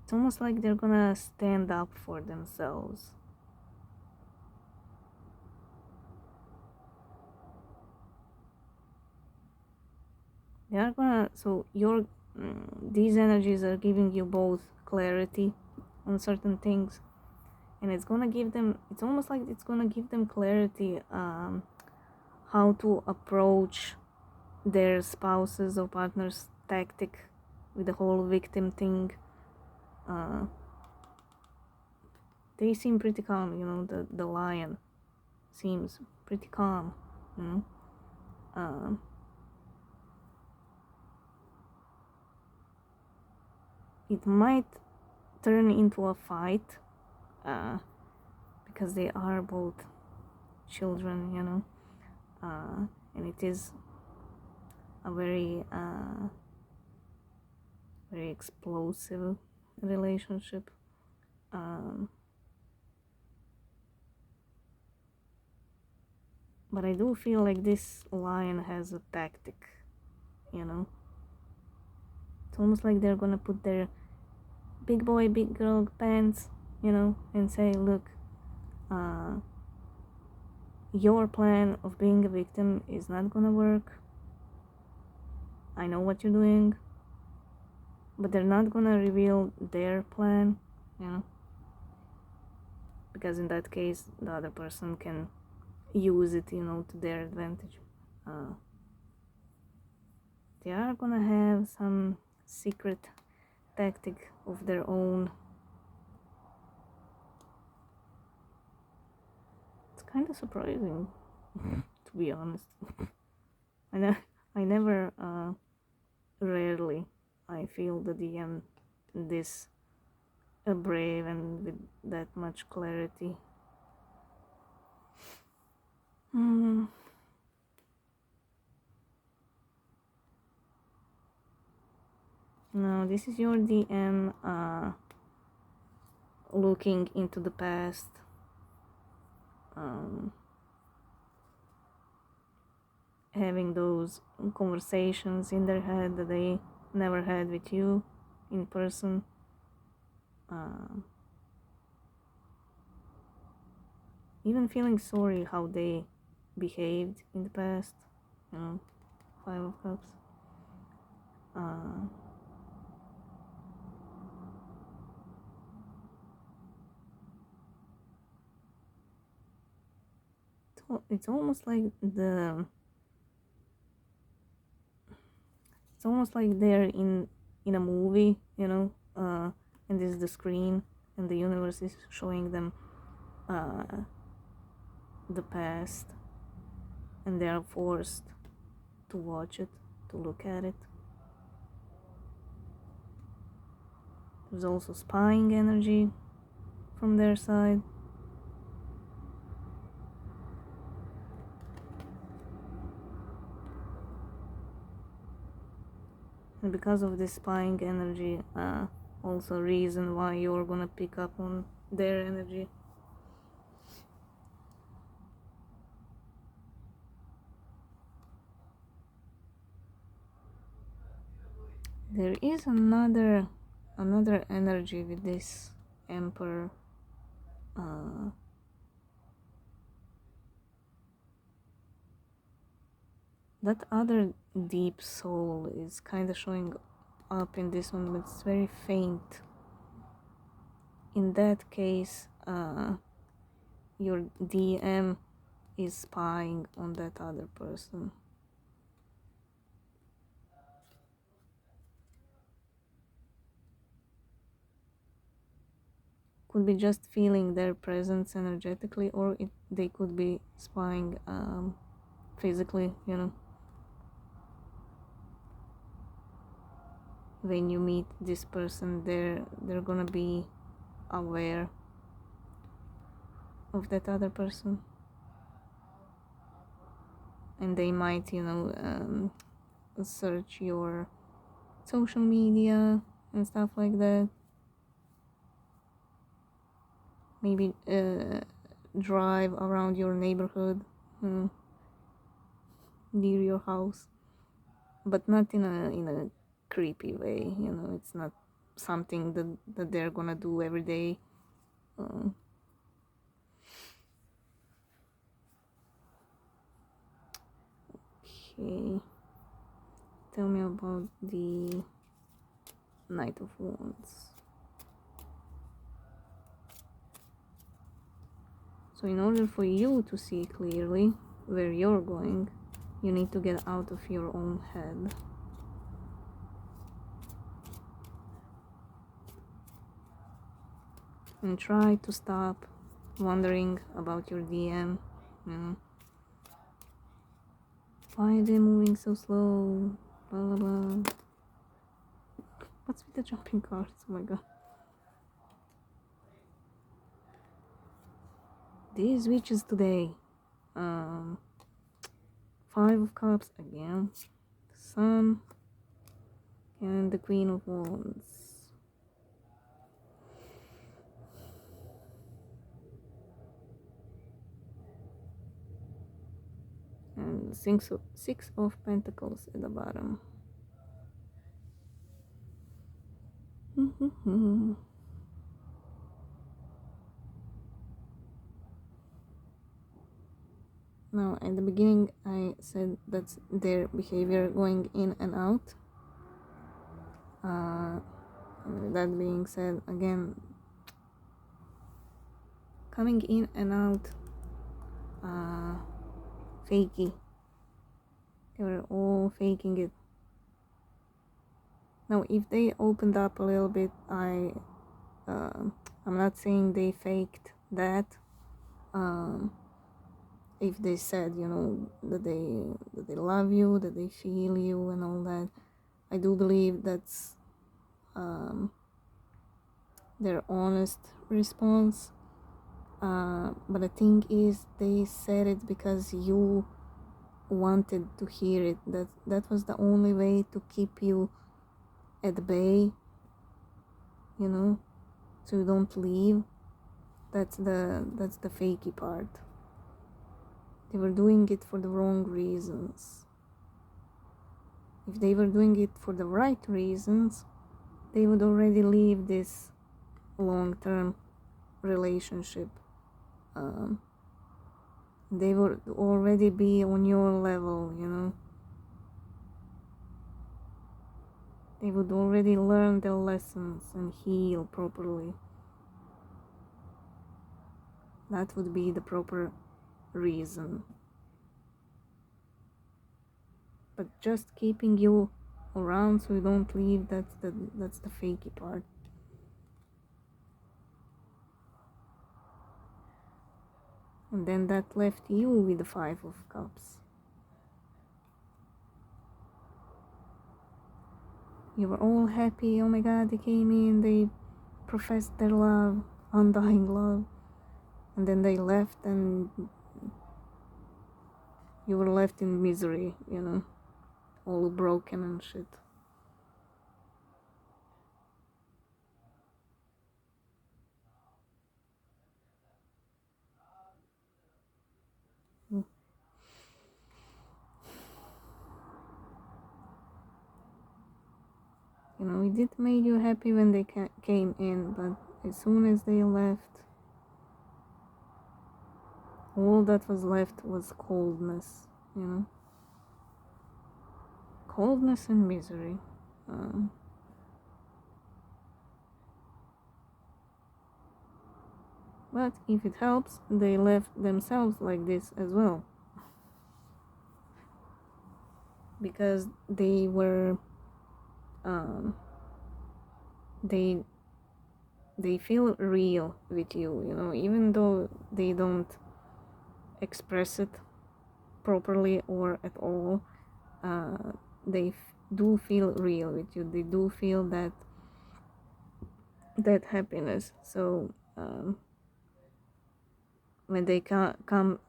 It's almost like they're gonna stand up for themselves. They are gonna, so these energies are giving you both clarity on certain things, and it's almost like it's gonna give them clarity how to approach their spouses or partners tactic with the whole victim thing. They seem pretty calm, you know, the lion seems pretty calm, you know. It might turn into a fight, because they are both children, you know, and it is a very very explosive relationship. But I do feel like this lion has a tactic, you know. It's almost like they're gonna put their big boy, big girl pants, you know, and say, look, your plan of being a victim is not gonna work. I know what you're doing, but they're not gonna reveal their plan, you know, because in that case, the other person can use it, you know, to their advantage. They are gonna have some secret tactic of their own. It's kind of surprising, to be honest. I never, rarely, I feel the DM this brave and with that much clarity. No, this is your DM looking into the past, having those conversations in their head that they never had with you in person. Even feeling sorry how they behaved in the past, you know, 5 of Cups. It's almost like they're in a movie, you know, and this is the screen and the universe is showing them the past, and they are forced to watch it, to look at it. There's also spying energy from their side. And because of this spying energy, also reason why you're gonna pick up on their energy. There is another energy with this Emperor. That other deep soul is kind of showing up in this one, but it's very faint. In that case, your DM is spying on that other person. Could be just feeling their presence energetically, or they could be spying physically, you know. When you meet this person, they're gonna be aware of that other person, and they might, you know, search your social media and stuff like that. Maybe drive around your neighborhood, near your house, but not in a creepy way, you know. It's not something that they're gonna do every day. Okay, tell me about the Knight of Wands. So in order for you to see clearly where you're going, you need to get out of your own head. and try to stop wondering about your DM. You know, why are they moving so slow? Blah blah blah. What's with the jumping cards? Oh my god. These witches today. Um, 5 of Cups again. The Sun and the Queen of Wands. And Six of Pentacles at the bottom. Now, at the beginning, I said that's their behavior going in and out. That being said, again, coming in and out, fakey. They were all faking it. Now, if they opened up a little bit, I'm not saying they faked that. If they said, that they love you, that they feel you, and all that, I do believe that's their honest response. But the thing is, they said it because you wanted to hear it. That was the only way to keep you at bay, so you don't leave. That's the fakey part. They were doing it for the wrong reasons. If they were doing it for the right reasons, they would already leave this long-term relationship. They would already be on your level, They would already learn their lessons and heal properly. That would be the proper reason. But just keeping you around so you don't leave, that's the fakey part. And then that left you with the 5 of Cups. You were all happy. Oh my god, they came in, they professed their love, undying love, and then they left, and you were left in misery, all broken and shit. It did make you happy when they came in, but as soon as they left, all that was left was coldness, coldness and misery. But if it helps, they left themselves like this as well, because they were they feel real with you, even though they don't express it properly or at all. They do feel real with you. They do feel that happiness. So when they come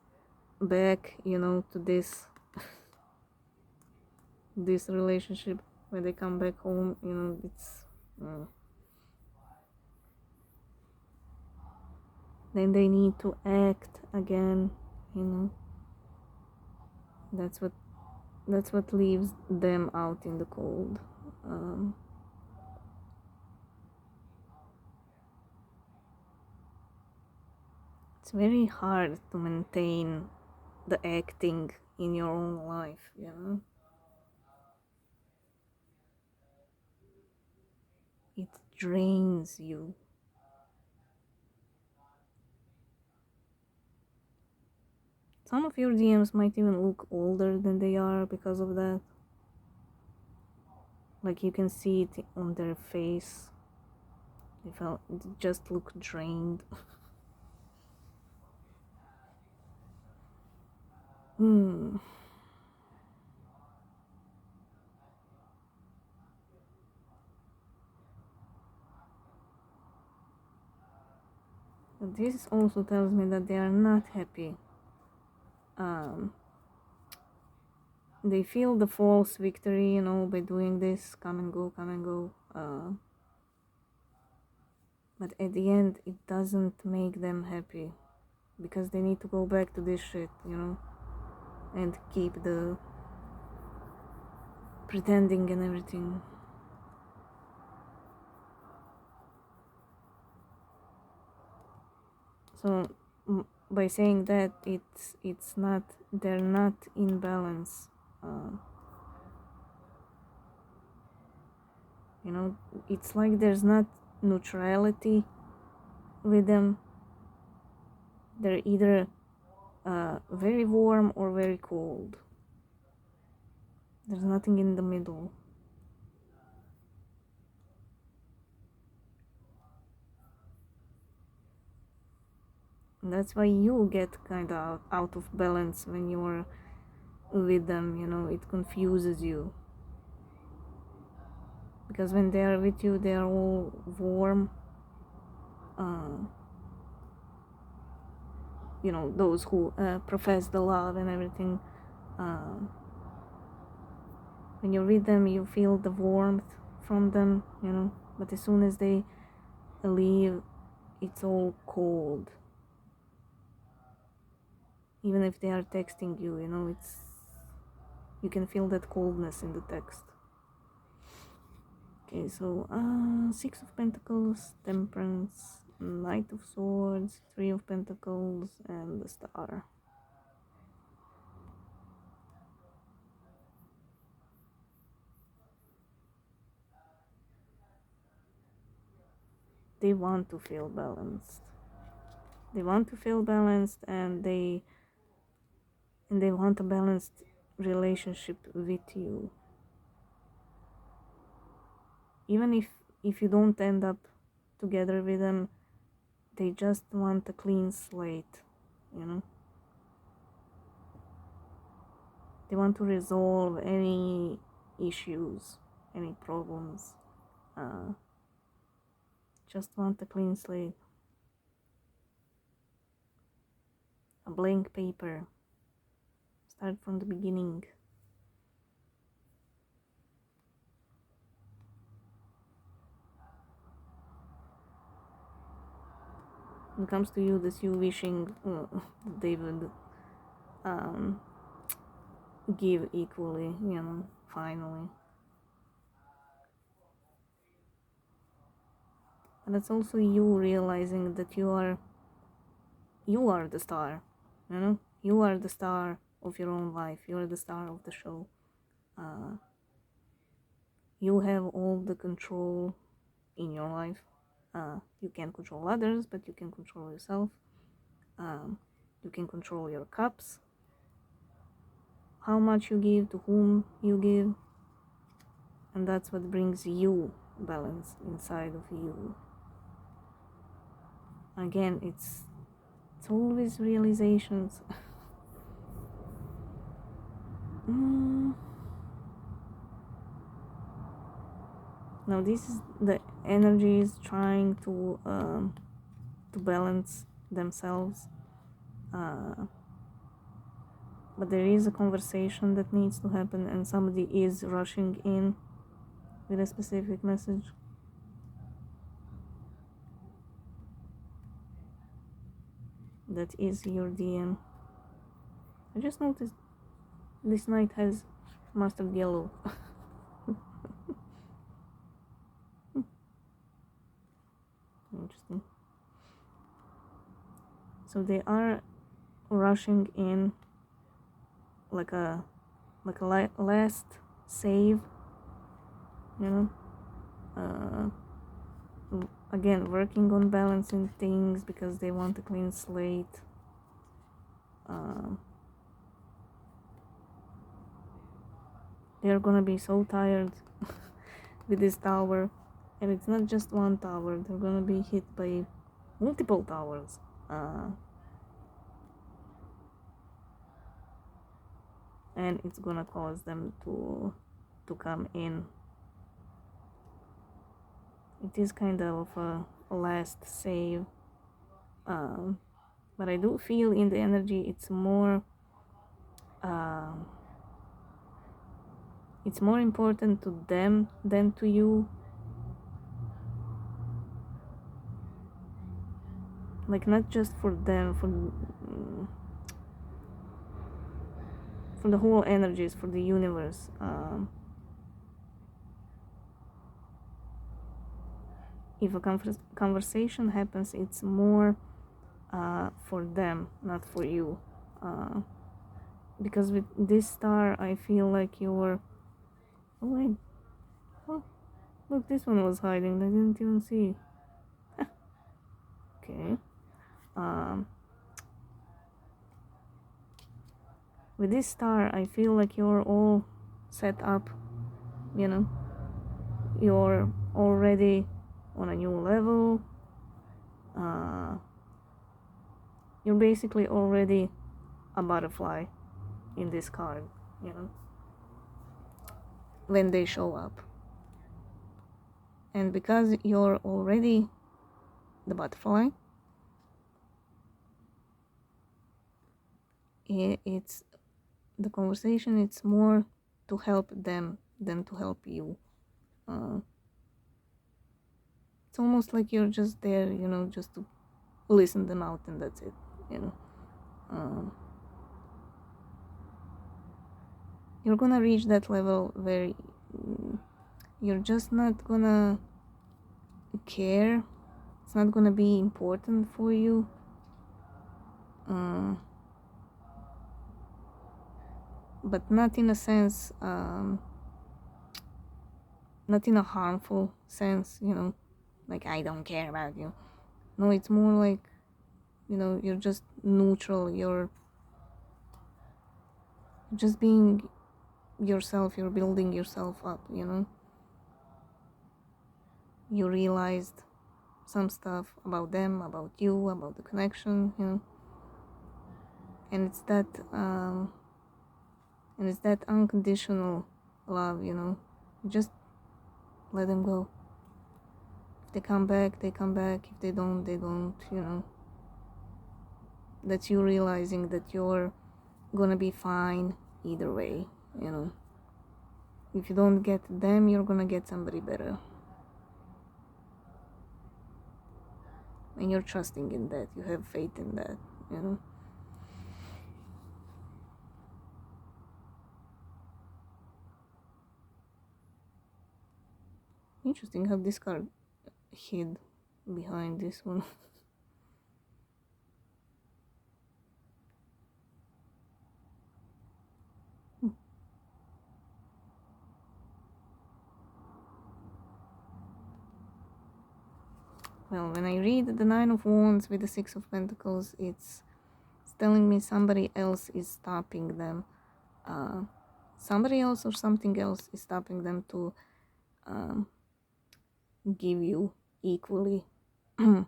back, to this relationship, when they come back home, it's then they need to act again, that's what leaves them out in the cold. It's very hard to maintain the acting in your own life, it drains you. Some of your DMs might even look older than they are because of that. Like, you can see it on their face. They just look drained. Hmm. This also tells me that they are not happy. Um, they feel the false victory, by doing this, come and go, come and go. But at the end, it doesn't make them happy because they need to go back to this shit, and keep the pretending and everything. So by saying that, it's not, they're not in balance. Uh, it's like there's not neutrality with them. They're either very warm or very cold. There's nothing in the middle. And that's why you get kind of out of balance when you're with them. It confuses you, because when they are with you, they are all warm. uh, those who profess the love and everything. uh, when you're with them, you feel the warmth from them, but as soon as they leave, it's all cold. Even if they are texting you, you can feel that coldness in the text. Okay, so Six of Pentacles, Temperance, Knight of Swords, Three of Pentacles, and the Star. They want to feel balanced. They want to feel balanced, and they want a balanced relationship with you. Even if you don't end up together with them, they just want a clean slate. They want to resolve any issues, any problems. Just want a clean slate, a blank paper. Start from the beginning. When it comes to you, this you wishing they would give equally, finally. And it's also you realizing that you are the star. You are the star of your own life. You are the star of the show. You have all the control in your life. You can't control others, but you can control yourself. You can control your cups, how much you give, to whom you give, and that's what brings you balance inside of you. Again, it's always realizations. Now this is the energies trying to balance themselves, but there is a conversation that needs to happen, and somebody is rushing in with a specific message. That is your DM. I just noticed this knight has mustard yellow. Interesting. So they are rushing in like a last save, again working on balancing things because they want a clean slate. They're gonna be so tired with this tower And it's not just one tower, they're gonna be hit by multiple towers. And it's gonna cause them to come in. It is kind of a last save, but I do feel in the energy it's more important to them than to you. Like, not just for them, for the whole energies, for the universe. If a conversation happens, it's more for them, not for you. Because with this star, I feel like you're... Oh wait, oh, look, this one was hiding, I didn't even see. Okay. With this star, I feel like you're all set up, you know, you're already on a new level. You're basically already a butterfly in this card, you know, when they show up. And because you're already the butterfly, it's the conversation, it's more to help them than to help you. It's almost like you're just there, you know, just to listen them out, and that's it, you know. You're gonna reach that level where you're just not gonna care. It's not gonna be important for you. But not in a sense, not in a harmful sense, you know, like I don't care about you. No, it's more like, you know, you're just neutral, you're just being yourself, you're building yourself up, you know. You realized some stuff about them, about you, about the connection, you know. And it's that unconditional love, you know. Just let them go. If they come back, they come back. If they don't, they don't, you know. That's you realizing that you're gonna be fine either way, you know. If you don't get them, you're gonna get somebody better. And you're trusting in that, you have faith in that, you know. Interesting how this card hid behind this one. Well, when I read the Nine of Wands with the Six of Pentacles, it's telling me somebody else is stopping them. Somebody else or something else is stopping them to give you equally. Now,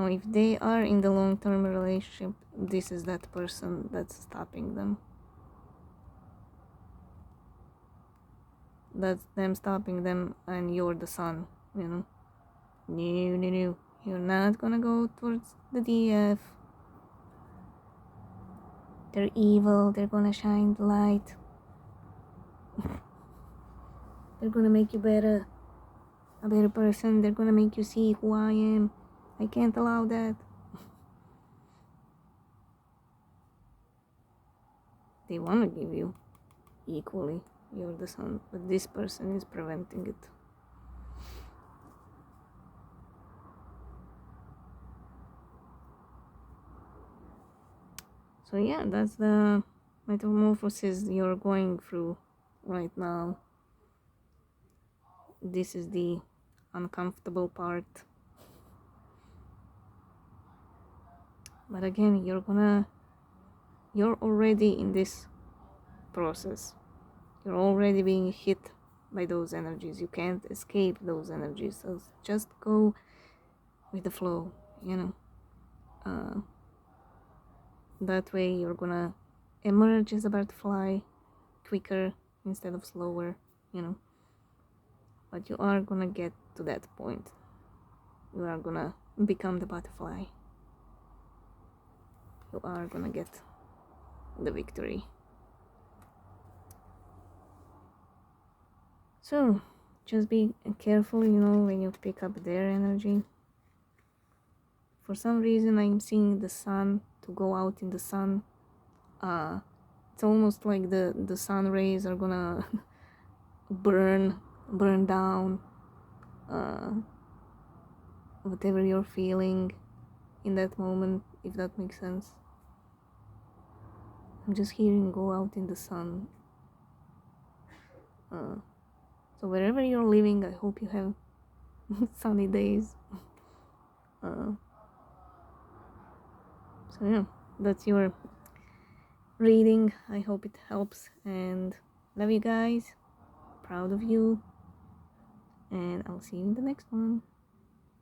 if they are in the long-term relationship, this is that person that's stopping them. That's them stopping them, and you're the sun, you know. No. You're not gonna go towards the DF. They're evil, they're gonna shine the light. They're gonna make you a better person. They're gonna make you see who I am. I can't allow that. They wanna give you equally. You're the sun, but this person is preventing it. So yeah, that's the metamorphosis you're going through right now. This is the uncomfortable part. But again, you're already in this process. You're already being hit by those energies. You can't escape those energies. So just go with the flow, you know. That way you're gonna emerge as a butterfly quicker instead of slower, you know. But you are gonna get to that point. You are gonna become the butterfly. You are gonna get the victory. So just be careful, you know, when you pick up their energy. For some reason I'm seeing the sun, to go out in the sun. It's almost like the sun rays are gonna burn down whatever you're feeling in that moment, if that makes sense. I'm just hearing go out in the sun. So wherever you're living, I hope you have sunny days. So yeah, that's your reading. I hope it helps, and love you guys. Proud of you, and I'll see you in the next one.